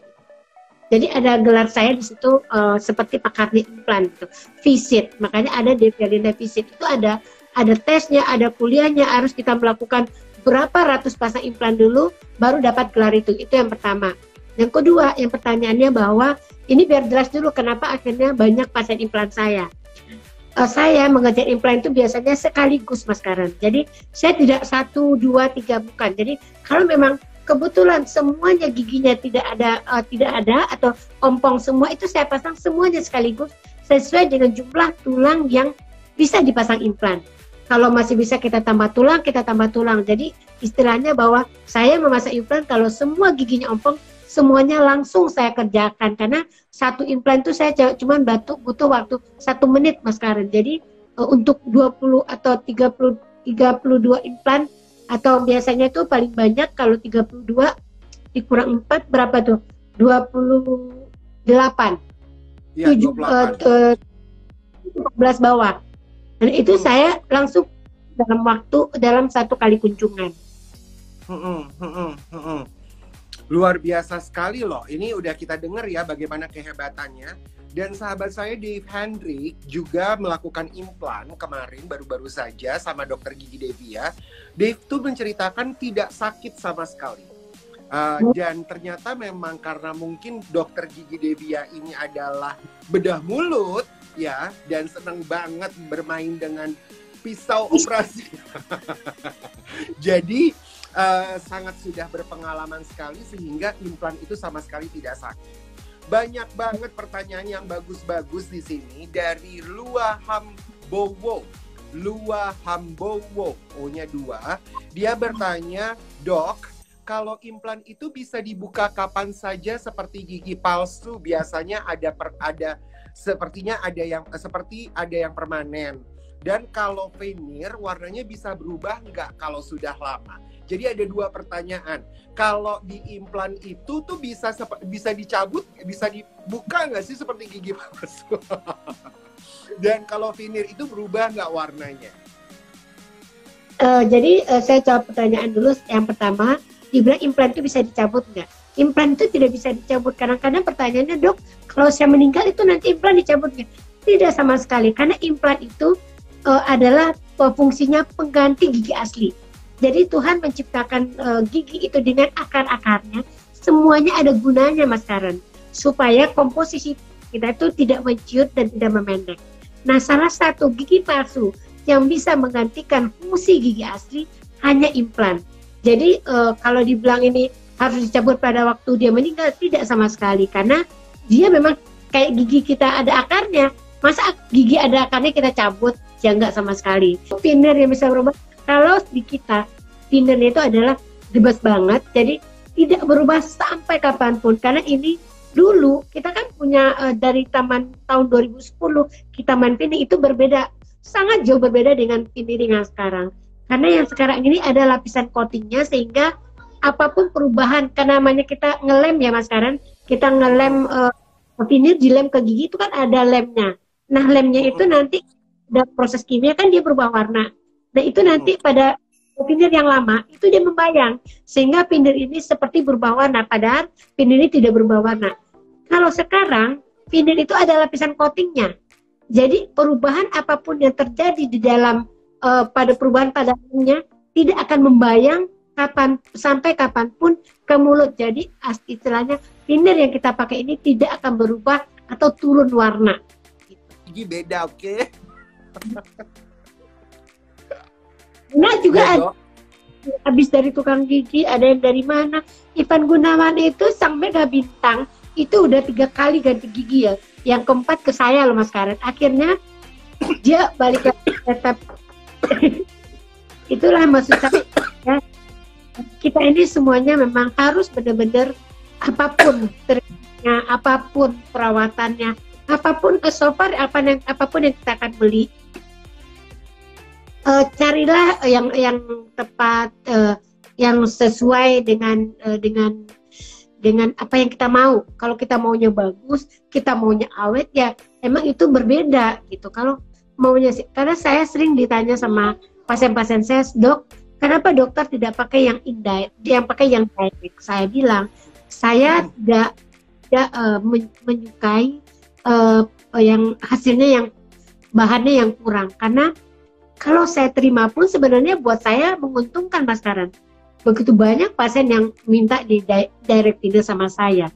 Jadi ada gelar saya di situ seperti pakarnya implan gitu. Visit. Makanya ada Devia Linda Visit. Itu ada tesnya, ada kuliahnya, harus kita melakukan berapa ratus pasang implan dulu baru dapat gelar itu. Itu yang pertama. Yang kedua, yang pertanyaannya bahwa ini biar jelas dulu kenapa akhirnya banyak pasien implan saya. Saya mengajar implan itu biasanya sekaligus Mas Karan. Jadi saya tidak 1, 2, 3 bukan. Jadi kalau memang kebetulan semuanya giginya tidak ada atau ompong semua, itu saya pasang semuanya sekaligus sesuai dengan jumlah tulang yang bisa dipasang implan. Kalau masih bisa kita tambah tulang, kita tambah tulang. Jadi istilahnya bahwa saya memasang implan kalau semua giginya ompong, semuanya langsung saya kerjakan, karena satu implan itu saya cuma butuh waktu 1 menit Mas Karen. Jadi untuk 20 atau 32 implan, atau biasanya itu paling banyak kalau 32 dikurang 4 berapa tuh? 28. Ya, 14 bawah. Dan itu saya langsung dalam 1 kali kunjungan. Mm-mm, mm-mm, mm-mm. Luar biasa sekali loh. Ini udah kita dengar ya bagaimana kehebatannya. Dan sahabat saya Dave Hendrik juga melakukan implan kemarin baru-baru saja sama dokter gigi Devia. Dave tuh menceritakan tidak sakit sama sekali. Dan ternyata memang karena mungkin dokter gigi Devia ini adalah bedah mulut ya, dan senang banget bermain dengan pisau operasi. Jadi sangat sudah berpengalaman sekali sehingga implan itu sama sekali tidak sakit. Banyak banget pertanyaan yang bagus-bagus di sini dari Lua Hambowo. Lua Hambowo, O-nya 2. Dia bertanya, "Dok, kalau implan itu bisa dibuka kapan saja seperti gigi palsu? Biasanya sepertinya ada yang permanen. Dan kalau veneer warnanya bisa berubah nggak kalau sudah lama?" Jadi ada 2 pertanyaan. Kalau di implan itu tuh bisa dicabut, bisa dibuka nggak sih seperti gigi palsu? Dan kalau veneer itu berubah nggak warnanya? Jadi saya jawab pertanyaan dulu. Yang pertama, dibilang implan itu bisa dicabut nggak? Implan itu tidak bisa dicabut. Kadang-kadang pertanyaannya, "Dok, kalau saya meninggal itu nanti implan dicabut nggak?" Tidak sama sekali, karena implan itu adalah fungsinya pengganti gigi asli. Jadi Tuhan menciptakan gigi itu dengan akar-akarnya, semuanya ada gunanya, Mas Karen, supaya komposisi kita itu tidak menciut dan tidak memendek. Nah, salah satu gigi palsu yang bisa menggantikan fungsi gigi asli hanya implan. Jadi kalau dibilang ini harus dicabut pada waktu dia meninggal, tidak sama sekali, karena dia memang kayak gigi kita ada akarnya. Masa gigi ada akarnya kita cabut? Ya enggak sama sekali. Veneer yang bisa berubah, kalau di kita, veneernya itu adalah bebas banget, jadi tidak berubah sampai kapanpun. Karena ini dulu kita kan punya dari tahun 2010 kita main veneer itu berbeda, sangat jauh berbeda dengan veneer yang sekarang. Karena yang sekarang ini ada lapisan coatingnya, sehingga apapun perubahan, karena namanya kita ngelem ya Mas Karen, kita ngelem veneer, dilem ke gigi itu kan ada lemnya. Nah, lemnya itu nanti ada proses kimia kan dia berubah warna. Nah, itu nanti pada veneer yang lama itu dia membayang, sehingga veneer ini seperti berubah warna, padahal veneer ini tidak berubah warna. Kalau sekarang veneer itu ada lapisan coatingnya, jadi perubahan apapun yang terjadi di dalam pada perubahan pada lemnya tidak akan membayang sampai kapanpun ke mulut. Jadi istilahnya veneer yang kita pakai ini tidak akan berubah atau turun warna. Gigi beda, oke? Nah, juga ada habis dari tukang gigi, ada yang dari mana. Ivan Gunawan itu sang mega bintang itu udah 3 kali ganti gigi ya. Yang keempat ke saya loh Mas Karen. Akhirnya dia balik ke tetap. Itulah maksud saya ya. Kita ini semuanya memang harus benar-benar apapun treatmentnya, apapun perawatannya, apapun so far apapun yang kita akan beli, carilah yang tepat, yang sesuai dengan apa yang kita mau. Kalau kita maunya bagus, kita maunya awet, ya emang itu berbeda gitu. Kalau maunya, karena saya sering ditanya sama pasien-pasien saya, "Dok, kenapa dokter tidak pakai yang indirect, yang pakai yang direct?" Saya bilang, saya tidak menyukai yang hasilnya, yang bahannya yang kurang, karena kalau saya terima pun sebenarnya buat saya menguntungkan Mas Karan. Begitu banyak pasien yang minta di direct veneer sama saya,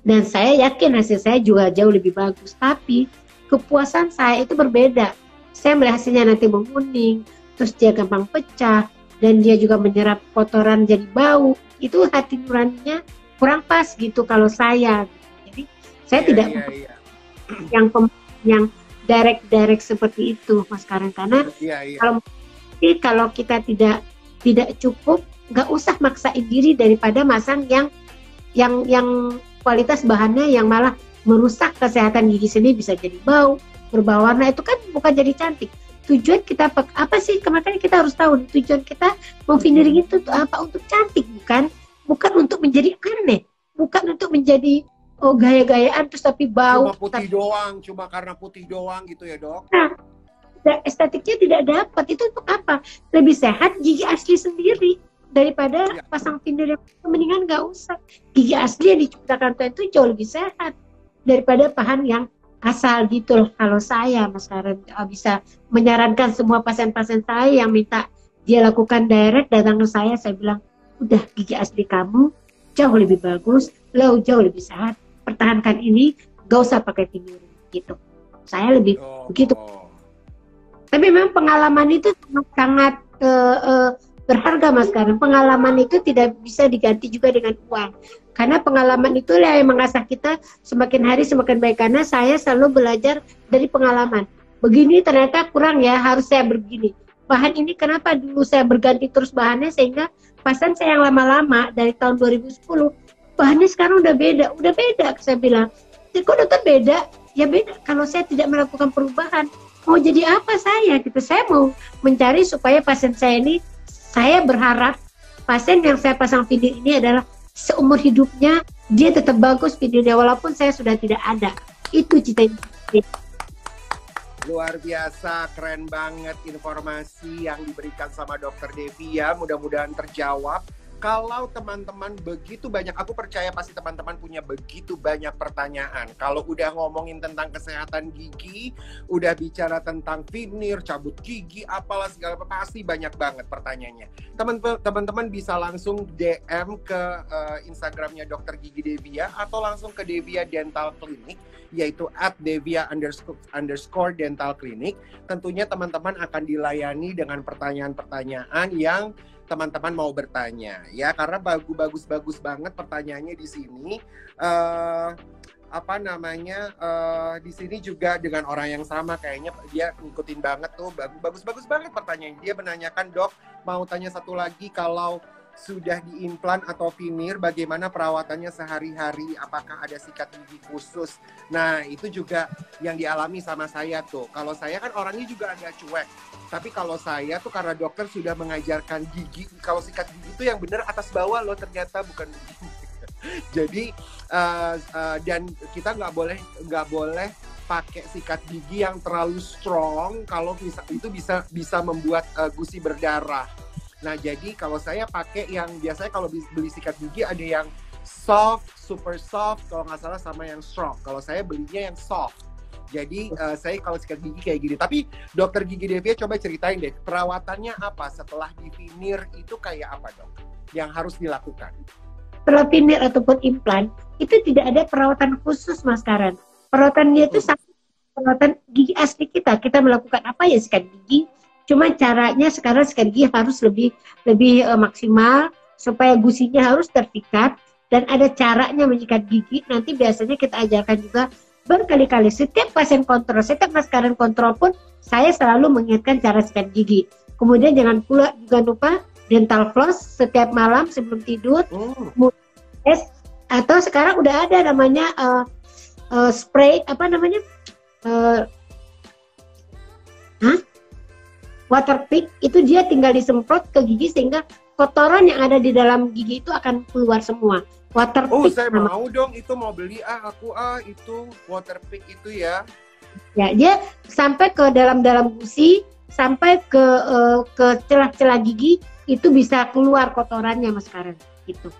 dan saya yakin hasil saya juga jauh lebih bagus, tapi kepuasan saya itu berbeda. Saya melihat hasilnya nanti menguning, terus dia gampang pecah, dan dia juga menyerap kotoran jadi bau. Itu hati nuraninya kurang pas gitu kalau saya. Jadi saya tidak yang direct seperti itu Mas Karan, karena kalau kita tidak cukup, nggak usah maksain diri daripada masang yang kualitas bahannya yang malah merusak kesehatan gigi sendiri, bisa jadi bau, berubah warna. Itu kan bukan jadi cantik. Tujuan kita apa sih? Makanya kita harus tahu tujuan kita mau veneering itu apa, untuk cantik, bukan untuk menjadi aneh, bukan untuk menjadi gaya-gayaan terus tapi bau. Cuma putih doang, cuma karena putih doang gitu ya Dok? Nah, estetiknya tidak dapat. Itu untuk apa? Lebih sehat gigi asli sendiri. Daripada Ya. pasang veneer yang mendingan nggak usah. Gigi asli yang diciptakan Tuhan itu jauh lebih sehat daripada pahan yang asal gitu loh. Kalau saya Mas Karen bisa menyarankan semua pasien-pasien saya yang minta dia lakukan direct datang ke saya bilang udah gigi asli kamu jauh lebih bagus, jauh lebih sehat, pertahankan ini, gak usah pakai veneer gitu. Saya lebih begitu. Tapi memang pengalaman itu sangat berharga Mas Karen. Pengalaman itu tidak bisa diganti juga dengan uang. Karena pengalaman itu yang mengasah kita semakin hari semakin baik. Karena saya selalu belajar dari pengalaman. Begini ternyata kurang ya, harus saya begini. Bahan ini kenapa dulu saya berganti terus bahannya sehingga pasien saya yang lama-lama dari tahun 2010 bahannya sekarang udah beda saya bilang. Kok dokter beda? Ya beda kalau saya tidak melakukan perubahan. Mau jadi apa saya gitu? Saya mau mencari supaya pasien saya ini, saya berharap pasien yang saya pasang veneer ini adalah seumur hidupnya dia tetap bagus veneernya walaupun saya sudah tidak ada. Itu cita-cita. Luar biasa, keren banget informasi yang diberikan sama Dokter Devi ya. Mudah-mudahan terjawab. Kalau teman-teman begitu banyak, aku percaya pasti teman-teman punya begitu banyak pertanyaan. Kalau udah ngomongin tentang kesehatan gigi, udah bicara tentang veneer, cabut gigi, apalah segala, pasti banyak banget pertanyaannya. Teman-teman bisa langsung DM ke Instagramnya Dokter Gigi Devia atau langsung ke Devia Dental Clinic, yaitu @devia_dental clinic. Tentunya teman-teman akan dilayani dengan pertanyaan-pertanyaan yang teman-teman mau bertanya ya, karena bagus banget pertanyaannya di sini. Di sini juga dengan orang yang sama kayaknya dia ngikutin banget tuh, bagus banget pertanyaannya. Dia menanyakan, dok mau tanya satu lagi, kalau sudah diimplan atau veneer bagaimana perawatannya sehari-hari, apakah ada sikat gigi khusus? Nah itu juga yang dialami sama saya tuh. Kalau saya kan orangnya juga agak cuek, tapi kalau saya tuh karena dokter sudah mengajarkan gigi, kalau sikat gigi itu yang benar atas bawah loh, ternyata bukan begini. Jadi dan kita nggak boleh pakai sikat gigi yang terlalu strong, kalau itu bisa membuat gusi berdarah. Nah jadi kalau saya pakai yang biasanya kalau beli sikat gigi ada yang soft, super soft kalau nggak salah, sama yang strong. Kalau saya belinya yang soft. Jadi saya kalau sikat gigi kayak gini. Tapi Dokter Gigi Devia coba ceritain deh, perawatannya apa setelah di veneer itu kayak apa dok? Yang harus dilakukan? Setelah veneer ataupun implan itu tidak ada perawatan khusus Mas Karen. Perawatannya itu sama perawatan gigi asli kita. Kita melakukan apa ya, sikat gigi. Cuma caranya sekarang sikat gigi harus lebih maksimal supaya gusinya harus terpikat dan ada caranya menyikat gigi. Nanti biasanya kita ajarkan juga berkali-kali. Setiap pasien kontrol, setiap Mas Karen kontrol pun saya selalu mengingatkan cara sikat gigi. Kemudian jangan juga lupa dental floss setiap malam sebelum tidur. Atau sekarang udah ada namanya spray apa namanya? Waterpick, itu dia tinggal disemprot ke gigi sehingga kotoran yang ada di dalam gigi itu akan keluar semua. Waterpick. Saya mau dong, itu mau beli itu Waterpick itu ya. Ya, dia sampai ke dalam gusi, sampai ke celah-celah gigi itu bisa keluar kotorannya Mas Karen. Gitu.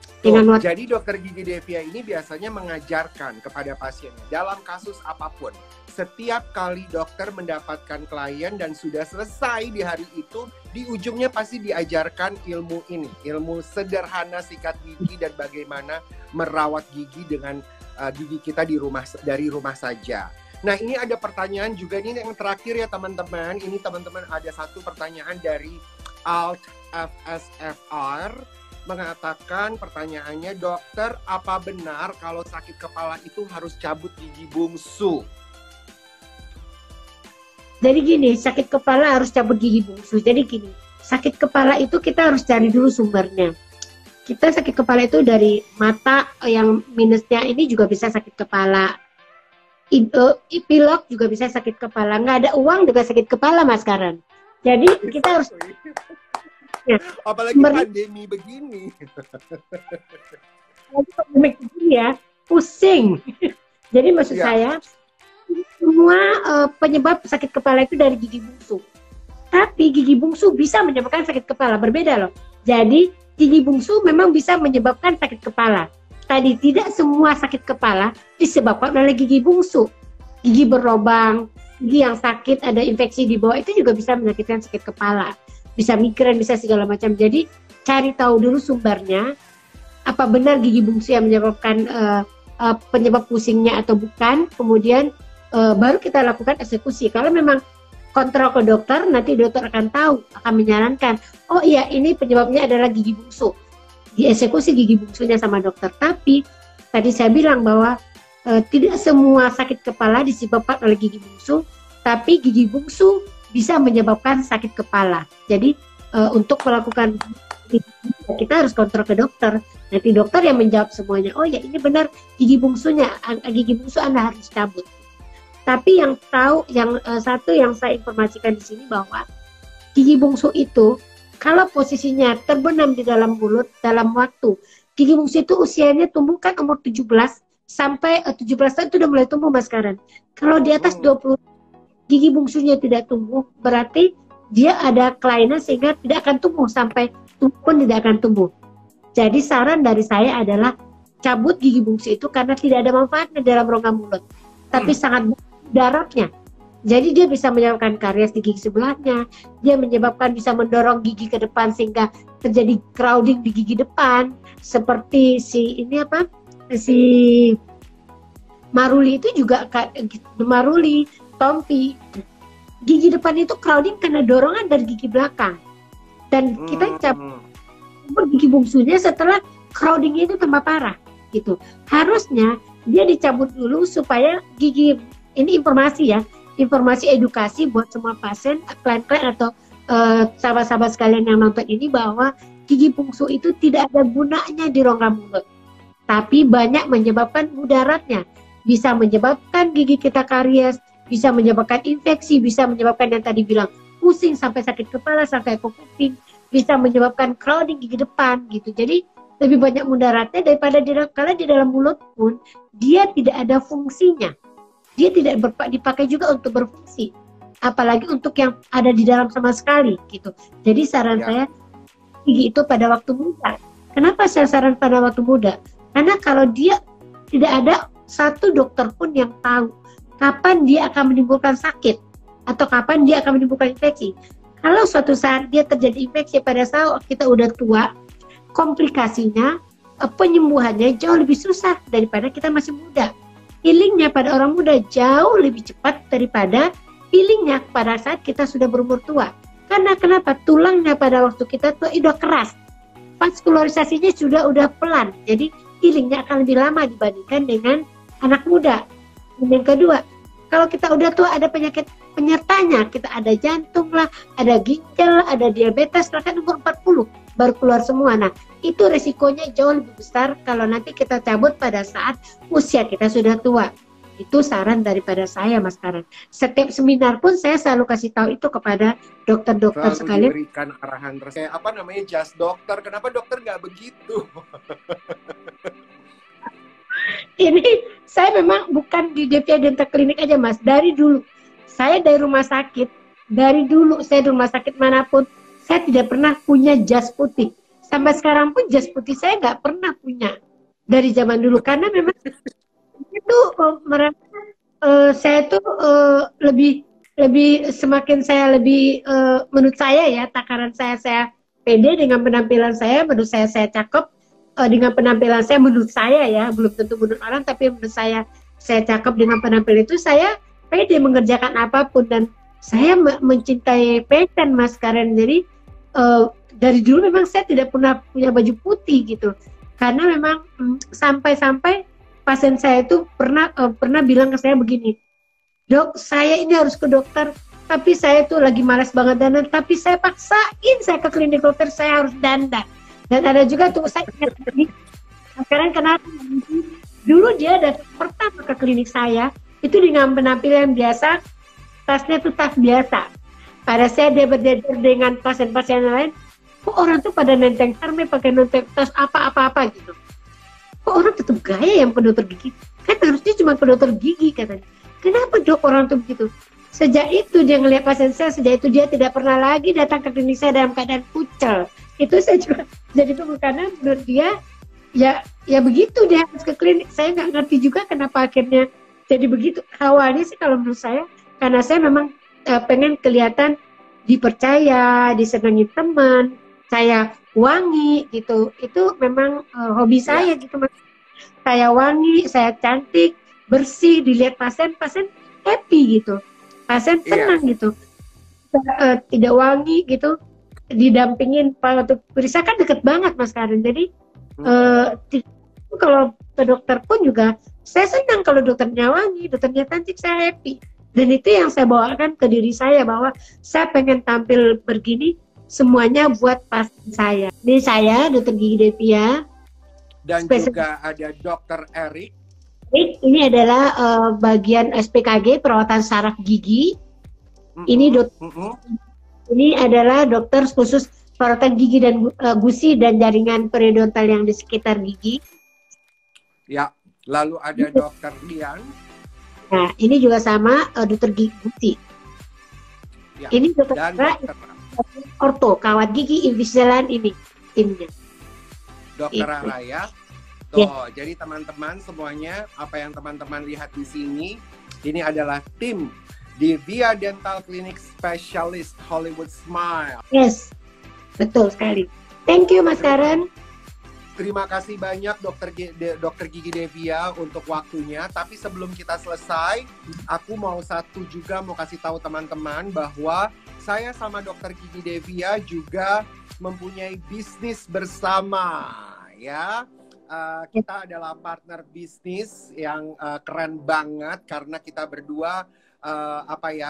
Jadi Dokter Gigi Devia ini biasanya mengajarkan kepada pasiennya dalam kasus apapun. Setiap kali dokter mendapatkan klien dan sudah selesai di hari itu, di ujungnya pasti diajarkan ilmu ini, ilmu sederhana sikat gigi dan bagaimana merawat gigi dengan gigi kita dari rumah saja. Nah ini ada pertanyaan juga, ini yang terakhir ya teman-teman. Ini teman-teman ada satu pertanyaan dari Alt FSFR. Mengatakan pertanyaannya, dokter apa benar kalau sakit kepala itu harus cabut gigi bungsu? Jadi gini, sakit kepala harus cabut gigi bungsu. Jadi gini, sakit kepala itu kita harus cari dulu sumbernya. Kita sakit kepala itu dari mata yang minusnya ini juga bisa sakit kepala. Pilek juga bisa sakit kepala. Nggak ada uang juga sakit kepala Mas Karen. Jadi kita harus... Ya. Apalagi pandemi begini. Pandemi begini ya, pusing. Jadi maksud saya, semua penyebab sakit kepala itu dari gigi bungsu. Tapi gigi bungsu bisa menyebabkan sakit kepala, berbeda loh. Jadi gigi bungsu memang bisa menyebabkan sakit kepala. Tadi tidak semua sakit kepala disebabkan oleh gigi bungsu. Gigi berlubang, gigi yang sakit, ada infeksi di bawah, itu juga bisa menyakitkan sakit kepala. Bisa migrain, bisa segala macam. Jadi cari tahu dulu sumbernya, apa benar gigi bungsu yang menyebabkan penyebab pusingnya atau bukan. Kemudian baru kita lakukan eksekusi. Kalau memang kontrol ke dokter, nanti dokter akan tahu, akan menyarankan, oh iya ini penyebabnya adalah gigi bungsu. Dieksekusi gigi bungsunya sama dokter. Tapi tadi saya bilang bahwa tidak semua sakit kepala disebabkan oleh gigi bungsu, tapi gigi bungsu bisa menyebabkan sakit kepala. Jadi untuk melakukan kita harus kontrol ke dokter. Nanti dokter yang menjawab semuanya. Oh ya ini benar gigi bungsunya, gigi bungsu Anda harus cabut. Tapi yang tahu, satu yang saya informasikan di sini bahwa gigi bungsu itu kalau posisinya terbenam di dalam mulut dalam waktu, gigi bungsu itu usianya tumbuh kan umur 17 sampai 17 tahun itu udah mulai tumbuh Mas Karen. Kalau di atas 20 gigi bungsunya tidak tumbuh, berarti dia ada kelainan sehingga tidak akan tumbuh, sampai tumbuh pun tidak akan tumbuh. Jadi saran dari saya adalah cabut gigi bungsu itu karena tidak ada manfaatnya dalam rongga mulut, tapi sangat daratnya. Jadi dia bisa menyebabkan karies di gigi sebelahnya, dia menyebabkan bisa mendorong gigi ke depan sehingga terjadi crowding di gigi depan, seperti si Maruli itu juga, Maruli, Tompi, gigi depan itu crowding karena dorongan dari gigi belakang. Dan kita cabut gigi bungsunya setelah crowdingnya itu tambah parah gitu. Harusnya dia dicabut dulu supaya gigi, ini informasi ya, informasi edukasi buat semua pasien, klien-klien atau sahabat-sahabat sekalian yang nonton ini, bahwa gigi bungsu itu tidak ada gunanya di rongga mulut, tapi banyak menyebabkan mudaratnya. Bisa menyebabkan gigi kita karies, bisa menyebabkan infeksi, bisa menyebabkan yang tadi bilang pusing sampai sakit kepala, sampai kuping, bisa menyebabkan crowding gigi depan gitu. Jadi lebih banyak mudaratnya daripada kalau di dalam mulut pun dia tidak ada fungsinya. Dia tidak dipakai juga untuk berfungsi, apalagi untuk yang ada di dalam sama sekali gitu. Jadi saran saya gigi itu pada waktu muda. Kenapa saya saran pada waktu muda? Karena kalau dia tidak ada satu dokter pun yang tahu kapan dia akan menimbulkan sakit atau kapan dia akan menimbulkan infeksi. Kalau suatu saat dia terjadi infeksi pada saat kita udah tua, komplikasinya, penyembuhannya jauh lebih susah daripada kita masih muda. Healingnya pada orang muda jauh lebih cepat daripada healingnya pada saat kita sudah berumur tua. Karena kenapa? Tulangnya pada waktu kita tua udah keras, vaskularisasinya udah pelan, jadi healingnya akan lebih lama dibandingkan dengan anak muda. Dan yang kedua, kalau kita udah tua ada penyakit penyertanya, kita ada jantung lah, ada ginjal, ada diabetes, bahkan umur 40 baru keluar semua. Nah, itu resikonya jauh lebih besar kalau nanti kita cabut pada saat usia kita sudah tua. Itu saran daripada saya, Mas Karen. Setiap seminar pun saya selalu kasih tahu itu kepada dokter-dokter sekalian. Berikan arahan resep, apa namanya, just dokter. Kenapa dokter nggak begitu? Ini saya memang bukan di DPI Dental Clinic aja, Mas. Dari dulu, saya dari rumah sakit, dari dulu saya di rumah sakit manapun, saya tidak pernah punya jas putih. Sampai sekarang pun jas putih saya nggak pernah punya dari zaman dulu, karena memang itu merasa saya tuh lebih semakin saya lebih menurut saya ya, takaran saya pede dengan penampilan saya, menurut saya cakep dengan penampilan saya, menurut saya ya, belum tentu menurut orang, tapi menurut saya cakep dengan penampilan itu, saya pede mengerjakan apapun, dan saya mencintai fashion, Mas Karen. Jadi dari dulu memang saya tidak pernah punya baju putih gitu, karena memang sampai pasien saya itu pernah bilang ke saya begini, dok, saya ini harus ke dokter, tapi saya tuh lagi malas banget dandan, tapi saya paksain saya ke klinik dokter, saya harus dandan. Dan ada juga tuh saya sekarang kenapa dulu dia datang pertama ke klinik saya itu dengan penampilan biasa, tasnya tuh tas biasa. Pada saya dia berjejer dengan pasien-pasien lain, kok orang tuh pada nenteng sarme, pakai nenteng tas apa-apa gitu. Kok orang tetap gaya yang pendokter gigi? Kan harusnya cuma pendokter gigi katanya. Kenapa dok orang tuh begitu? Sejak itu dia ngelihat pasien saya, sejak itu dia tidak pernah lagi datang ke klinik saya dalam keadaan kucel. Itu saya juga jadi tunggu karena menurut dia ya begitu dia harus ke klinik. Saya nggak ngerti juga kenapa akhirnya jadi begitu. Awalnya sih kalau menurut saya karena saya memang pengen kelihatan dipercaya, disenangi teman, saya wangi gitu. Itu memang hobi saya gitu. Saya wangi, saya cantik, bersih, dilihat pasien happy gitu. Pasien senang gitu. Tidak wangi gitu, didampingin waktu periksa kan deket banget Mas Karin. Jadi kalau ke dokter pun juga saya senang kalau dokternya wangi, dokternya cantik, saya happy. Dan itu yang saya bawakan ke diri saya bahwa saya pengen tampil begini semuanya buat pasien saya. Ini saya Dokter Gigi Devia. Dan juga ada Dokter Erik. Ini adalah bagian SPKG perawatan saraf gigi. Ini ini adalah dokter khusus perawatan gigi dan gusi dan jaringan periodontal yang di sekitar gigi. Ya, lalu ada Dokter Dian. Nah, ini juga sama dokter gigi gusi. Ya. Ini dokter orto, kawat gigi Invisalign ini timnya. Dokter Raya. Tuh, jadi teman-teman semuanya, apa yang teman-teman lihat di sini, ini adalah tim Devia Dental Clinic Specialist Hollywood Smile. Yes, betul sekali. Thank you Mas Karen. Terima kasih banyak Dokter Gigi Devia untuk waktunya. Tapi sebelum kita selesai, aku mau kasih tahu teman-teman bahwa saya sama Dokter Gigi Devia juga mempunyai bisnis bersama, ya. Kita adalah partner bisnis yang keren banget karena kita berdua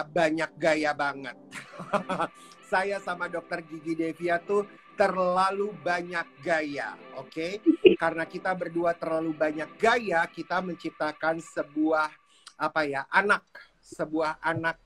banyak gaya banget. Saya sama Dokter Gigi Devia tuh terlalu banyak gaya, oke? Karena kita berdua terlalu banyak gaya, kita menciptakan sebuah anak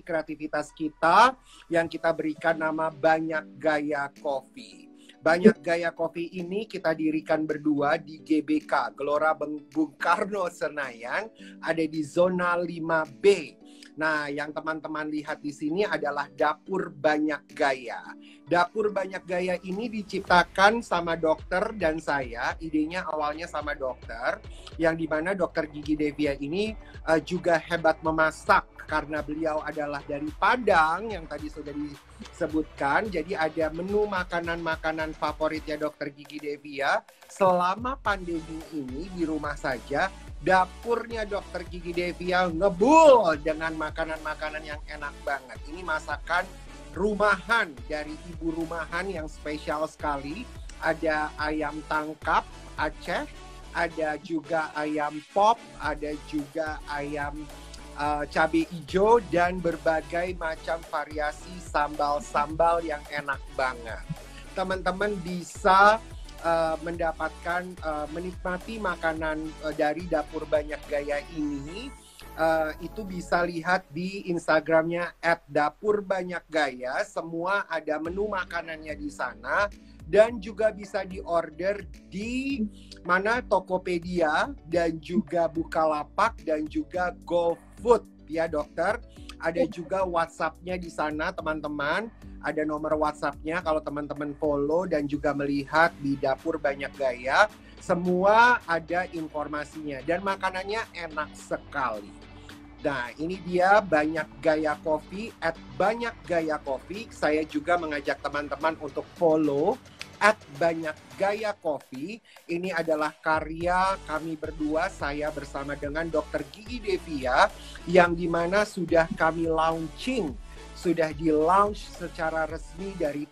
kreativitas kita yang kita berikan nama Banyak Gaya Coffee. Banyak Gaya Coffee ini kita dirikan berdua di GBK, Gelora Bung Karno Senayan, ada di zona 5B. Nah, yang teman-teman lihat di sini adalah Dapur Banyak Gaya. Dapur Banyak Gaya ini diciptakan sama dokter dan saya. Idenya awalnya sama dokter, yang dimana Dokter Gigi Devia ini juga hebat memasak karena beliau adalah dari Padang yang tadi sudah disebutkan. Jadi ada menu makanan-makanan favoritnya Dokter Gigi Devia. Selama pandemi ini di rumah saja, dapurnya Dokter Gigi Devia ngebul dengan makanan-makanan yang enak banget. Ini masakan rumahan dari ibu rumahan yang spesial sekali. Ada ayam tangkap Aceh, ada juga ayam pop, ada juga ayam cabai hijau, dan berbagai macam variasi sambal-sambal yang enak banget. Teman-teman bisa mendapatkan menikmati makanan dari Dapur Banyak Gaya ini, itu bisa lihat di Instagramnya @dapurbanyakgaya. Semua ada menu makanannya di sana dan juga bisa diorder di mana Tokopedia dan juga Bukalapak dan juga GoFood ya dokter. Ada juga WhatsApp-nya di sana teman-teman. Ada nomor WhatsApp-nya kalau teman-teman follow dan juga melihat di Dapur Banyak Gaya. Semua ada informasinya dan makanannya enak sekali. Nah, ini dia Banyak Gaya Coffee, @banyakgayacoffee. Saya juga mengajak teman-teman untuk follow @banyakgayacoffee. Ini adalah karya kami berdua, saya bersama dengan Dokter Gigi Devia, yang dimana sudah kami launching, sudah di-launch secara resmi dari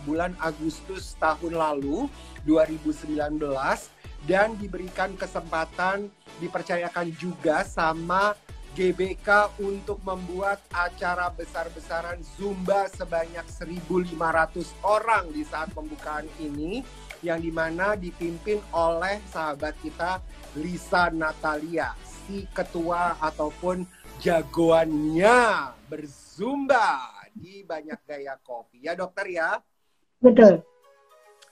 bulan Agustus tahun lalu, 2019, dan diberikan kesempatan, dipercayakan juga sama GBK untuk membuat acara besar-besaran Zumba sebanyak 1.500 orang di saat pembukaan ini, yang dimana dipimpin oleh sahabat kita Lisa Natalia, si ketua ataupun jagoannya berzumba di Banyak Gaya Coffee. Ya dokter ya? Betul.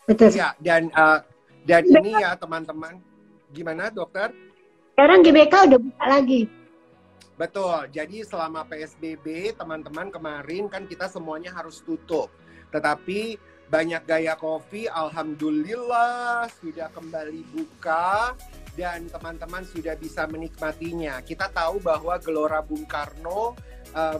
Betul. Ya, dan ini ya teman-teman. Gimana dokter? Sekarang GBK udah buka lagi. Betul, jadi selama PSBB teman-teman kemarin kan kita semuanya harus tutup. Tetapi Banyak Gaya Coffee, alhamdulillah sudah kembali buka dan teman-teman sudah bisa menikmatinya. Kita tahu bahwa Gelora Bung Karno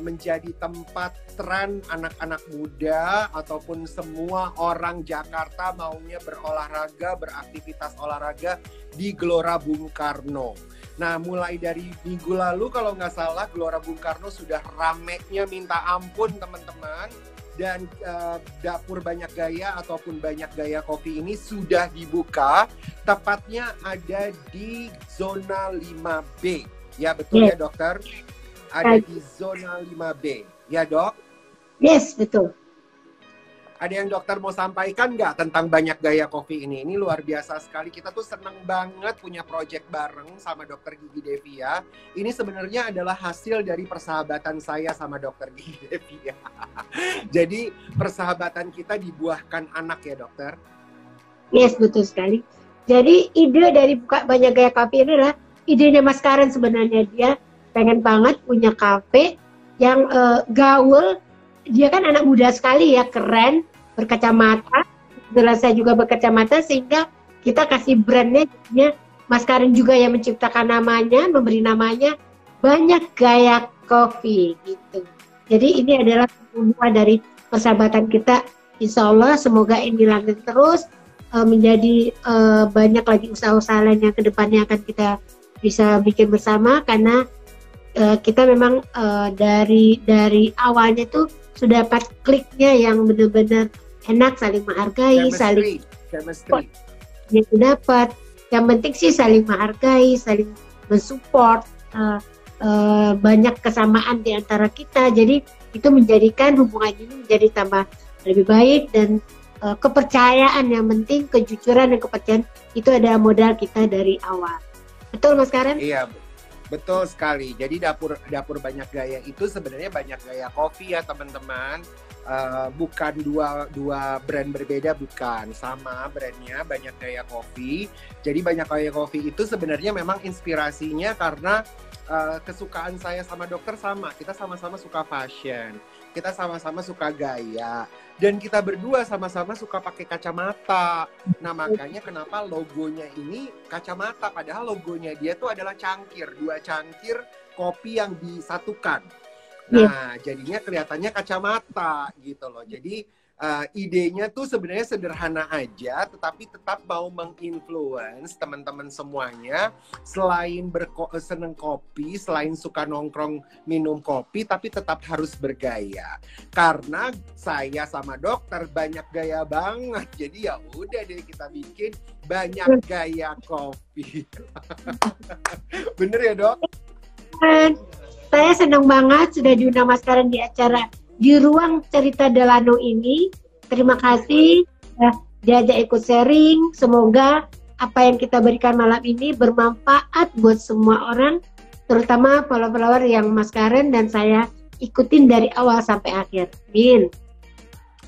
menjadi tempat tren anak-anak muda ataupun semua orang Jakarta maunya berolahraga, beraktivitas olahraga di Gelora Bung Karno. Nah, mulai dari minggu lalu kalau nggak salah Gelora Bung Karno sudah ramenya minta ampun teman-teman. Dan dapur Banyak Gaya ataupun Banyak Gaya Coffee ini sudah dibuka. Tepatnya ada di zona 5B. Ya betul ya dokter? Ada di zona 5B. Ya dok? Yes, betul. Ada yang dokter mau sampaikan nggak tentang Banyak Gaya Coffee ini? Ini luar biasa sekali. Kita tuh seneng banget punya project bareng sama dokter Gigi Devia. Ini sebenarnya adalah hasil dari persahabatan saya sama dokter Gigi Devia. Jadi persahabatan kita dibuahkan anak ya dokter? Yes, betul sekali. Jadi ide dari buka Banyak Gaya Coffee ini adalah idenya Mas Karen sebenarnya. Dia pengen banget punya kafe yang gaul. Dia kan anak muda sekali ya, keren, berkacamata. Jelas saya juga berkacamata, sehingga kita kasih brandnya. Mas Karen juga yang menciptakan namanya, memberi namanya Banyak Gaya Coffee gitu. Jadi ini adalah semua dari persahabatan kita. Insya Allah semoga ini lanjut terus, menjadi banyak lagi usaha-usaha lain yang kedepannya akan kita bisa bikin bersama, karena kita memang dari awalnya tuh sudah dapat kliknya yang benar-benar enak, saling menghargai, saling itu dapat. Yang penting sih saling menghargai, saling mensupport, banyak kesamaan di antara kita. Jadi itu menjadikan hubungan ini menjadi tambah lebih baik, dan kepercayaan yang penting, kejujuran dan kepercayaan itu adalah modal kita dari awal. Betul Mas Karen? Iya. Betul sekali. Jadi dapur Banyak Gaya itu sebenarnya Banyak Gaya Coffee ya teman-teman. Bukan dua brand berbeda, bukan. Sama brandnya Banyak Gaya Coffee. Jadi Banyak Gaya Coffee itu sebenarnya memang inspirasinya karena kesukaan saya sama dokter sama. Kita sama-sama suka fashion. Kita sama-sama suka gaya. Dan kita berdua sama-sama suka pakai kacamata. Nah makanya kenapa logonya ini kacamata. Padahal logonya dia tuh adalah cangkir. 2 cangkir kopi yang disatukan. Nah jadinya kelihatannya kacamata gitu loh. Jadi idenya tuh sebenarnya sederhana aja, tetapi tetap mau menginfluence teman-teman semuanya. Selain seneng kopi, selain suka nongkrong minum kopi, tapi tetap harus bergaya. Karena saya sama dokter banyak gaya banget, jadi ya udah deh kita bikin Banyak Gaya Coffee. Bener ya dok? Saya senang banget sudah diundang Mas Karen di acara di Ruang Cerita Delano ini. Terima kasih diajak ikut sharing. Semoga apa yang kita berikan malam ini bermanfaat buat semua orang, terutama follower-follower yang Mas Karen dan saya ikutin dari awal sampai akhir. Amin.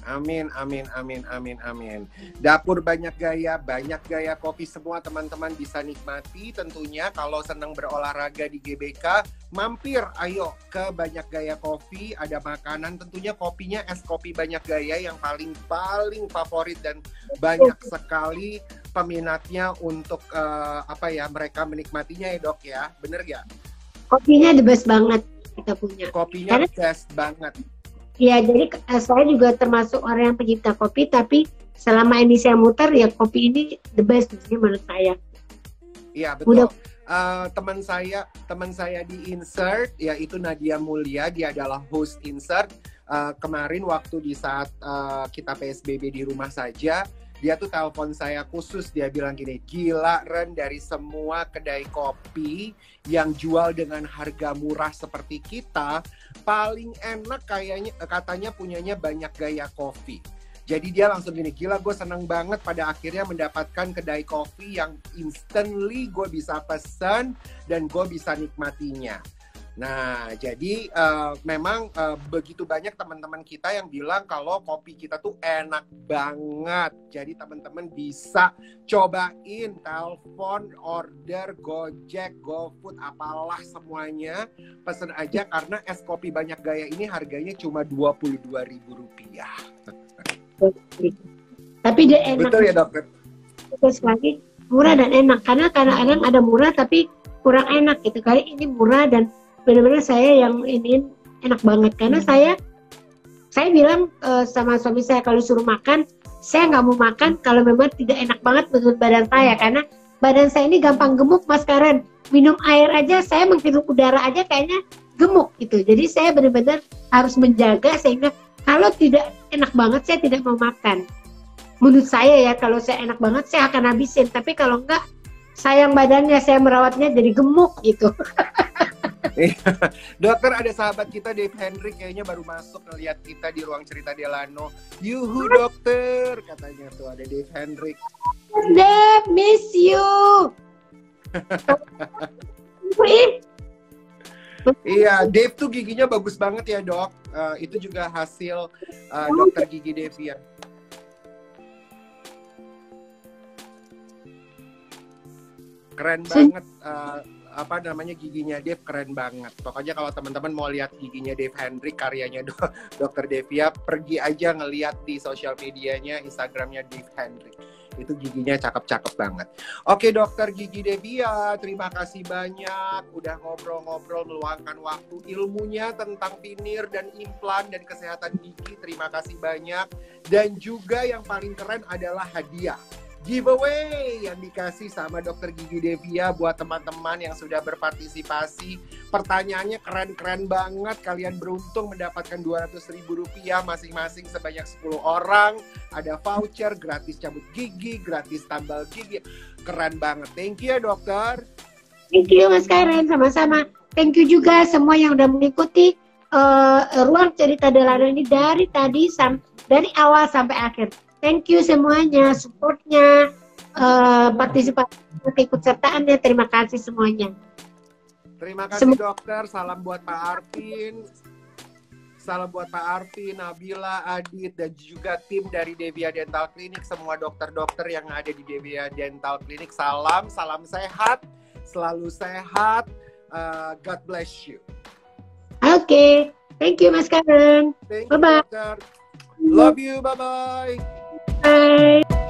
Amin, amin, amin, amin, amin. Dapur Banyak Gaya Coffee semua teman-teman bisa nikmati. Tentunya kalau senang berolahraga di GBK, mampir ayo ke Banyak Gaya Coffee. Ada makanan, tentunya kopinya es kopi Banyak Gaya yang paling favorit dan banyak sekali peminatnya untuk mereka menikmatinya ya dok ya. Bener gak? Kopinya the best banget kita punya. Kopinya best banget. Ya, jadi saya juga termasuk orang yang pecinta kopi, tapi selama ini saya muter ya kopi ini the best menurut saya. Iya betul. Teman saya di Insert yaitu Nadia Mulia, dia adalah host Insert. Kemarin waktu di saat kita PSBB di rumah saja, dia tuh telepon saya khusus, dia bilang gini, gila Ren, dari semua kedai kopi yang jual dengan harga murah seperti kita, paling enak katanya punyanya Banyak Gaya Coffee. Jadi dia langsung gini, gila gue seneng banget pada akhirnya mendapatkan kedai kopi yang instantly gue bisa pesan dan gue bisa nikmatinya. Nah, jadi memang begitu banyak teman-teman kita yang bilang kalau kopi kita tuh enak banget. Jadi teman-teman bisa cobain, telepon, order, Gojek, GoFood, apalah semuanya. Pesen aja karena es kopi Banyak Gaya ini harganya cuma Rp22.000. gitu. Tapi dia enak. Betul ya dokter. Terus lagi murah dan enak, karena kadang-kadang ada murah tapi kurang enak gitu. Kali ini murah dan benar-benar saya yang ini enak banget, karena saya bilang sama suami saya, kalau suruh makan saya nggak mau makan kalau memang tidak enak banget menurut badan saya, karena badan saya ini gampang gemuk Mas Karen. Minum air aja, saya menghirup udara aja kayaknya gemuk gitu. Jadi saya benar-benar harus menjaga, sehingga kalau tidak enak banget saya tidak mau makan. Menurut saya ya, kalau saya enak banget saya akan habisin, tapi kalau enggak sayang badannya, saya merawatnya jadi gemuk gitu. Dokter, ada sahabat kita Dave Hendrik kayaknya baru masuk ngeliat kita di ruang cerita Delano. Yuhu dokter, katanya tuh ada Dave Hendrik. Dave, miss you. Iya, Dave tuh giginya bagus banget ya dok. Itu juga hasil dokter gigi Dave ya. Keren banget, apa namanya, giginya Dave keren banget. Pokoknya kalau teman-teman mau lihat giginya Dave Hendrik, karyanya dokter Devia, pergi aja ngeliat di sosial medianya, Instagramnya Dave Hendrik. Itu giginya cakep-cakep banget. Oke dokter gigi Devia, terima kasih banyak udah ngobrol-ngobrol, meluangkan waktu ilmunya tentang veneer dan implan dan kesehatan gigi. Terima kasih banyak. Dan juga yang paling keren adalah hadiah giveaway yang dikasih sama dokter gigi Devia buat teman-teman yang sudah berpartisipasi. Pertanyaannya keren-keren banget. Kalian beruntung mendapatkan Rp200.000 masing-masing sebanyak 10 orang. Ada voucher, gratis cabut gigi, gratis tambal gigi. Keren banget. Thank you ya dokter. Thank you Mas Karen, sama-sama. Thank you juga semua yang udah mengikuti ruang cerita Delano ini dari tadi, dari awal sampai akhir. Thank you semuanya, supportnya, partisipasi, keikutsertaannya. Terima kasih semuanya. Terima kasih dokter. Salam buat Pak Arvin. Salam buat Pak Arvin, Nabila, Adit, dan juga tim dari Devia Dental Clinic. Semua dokter-dokter yang ada di Devia Dental Clinic. Salam sehat, selalu sehat. God bless you. Oke. Thank you Mas Karen. Thank you bye-bye. dokter. Love you, bye-bye. Bye.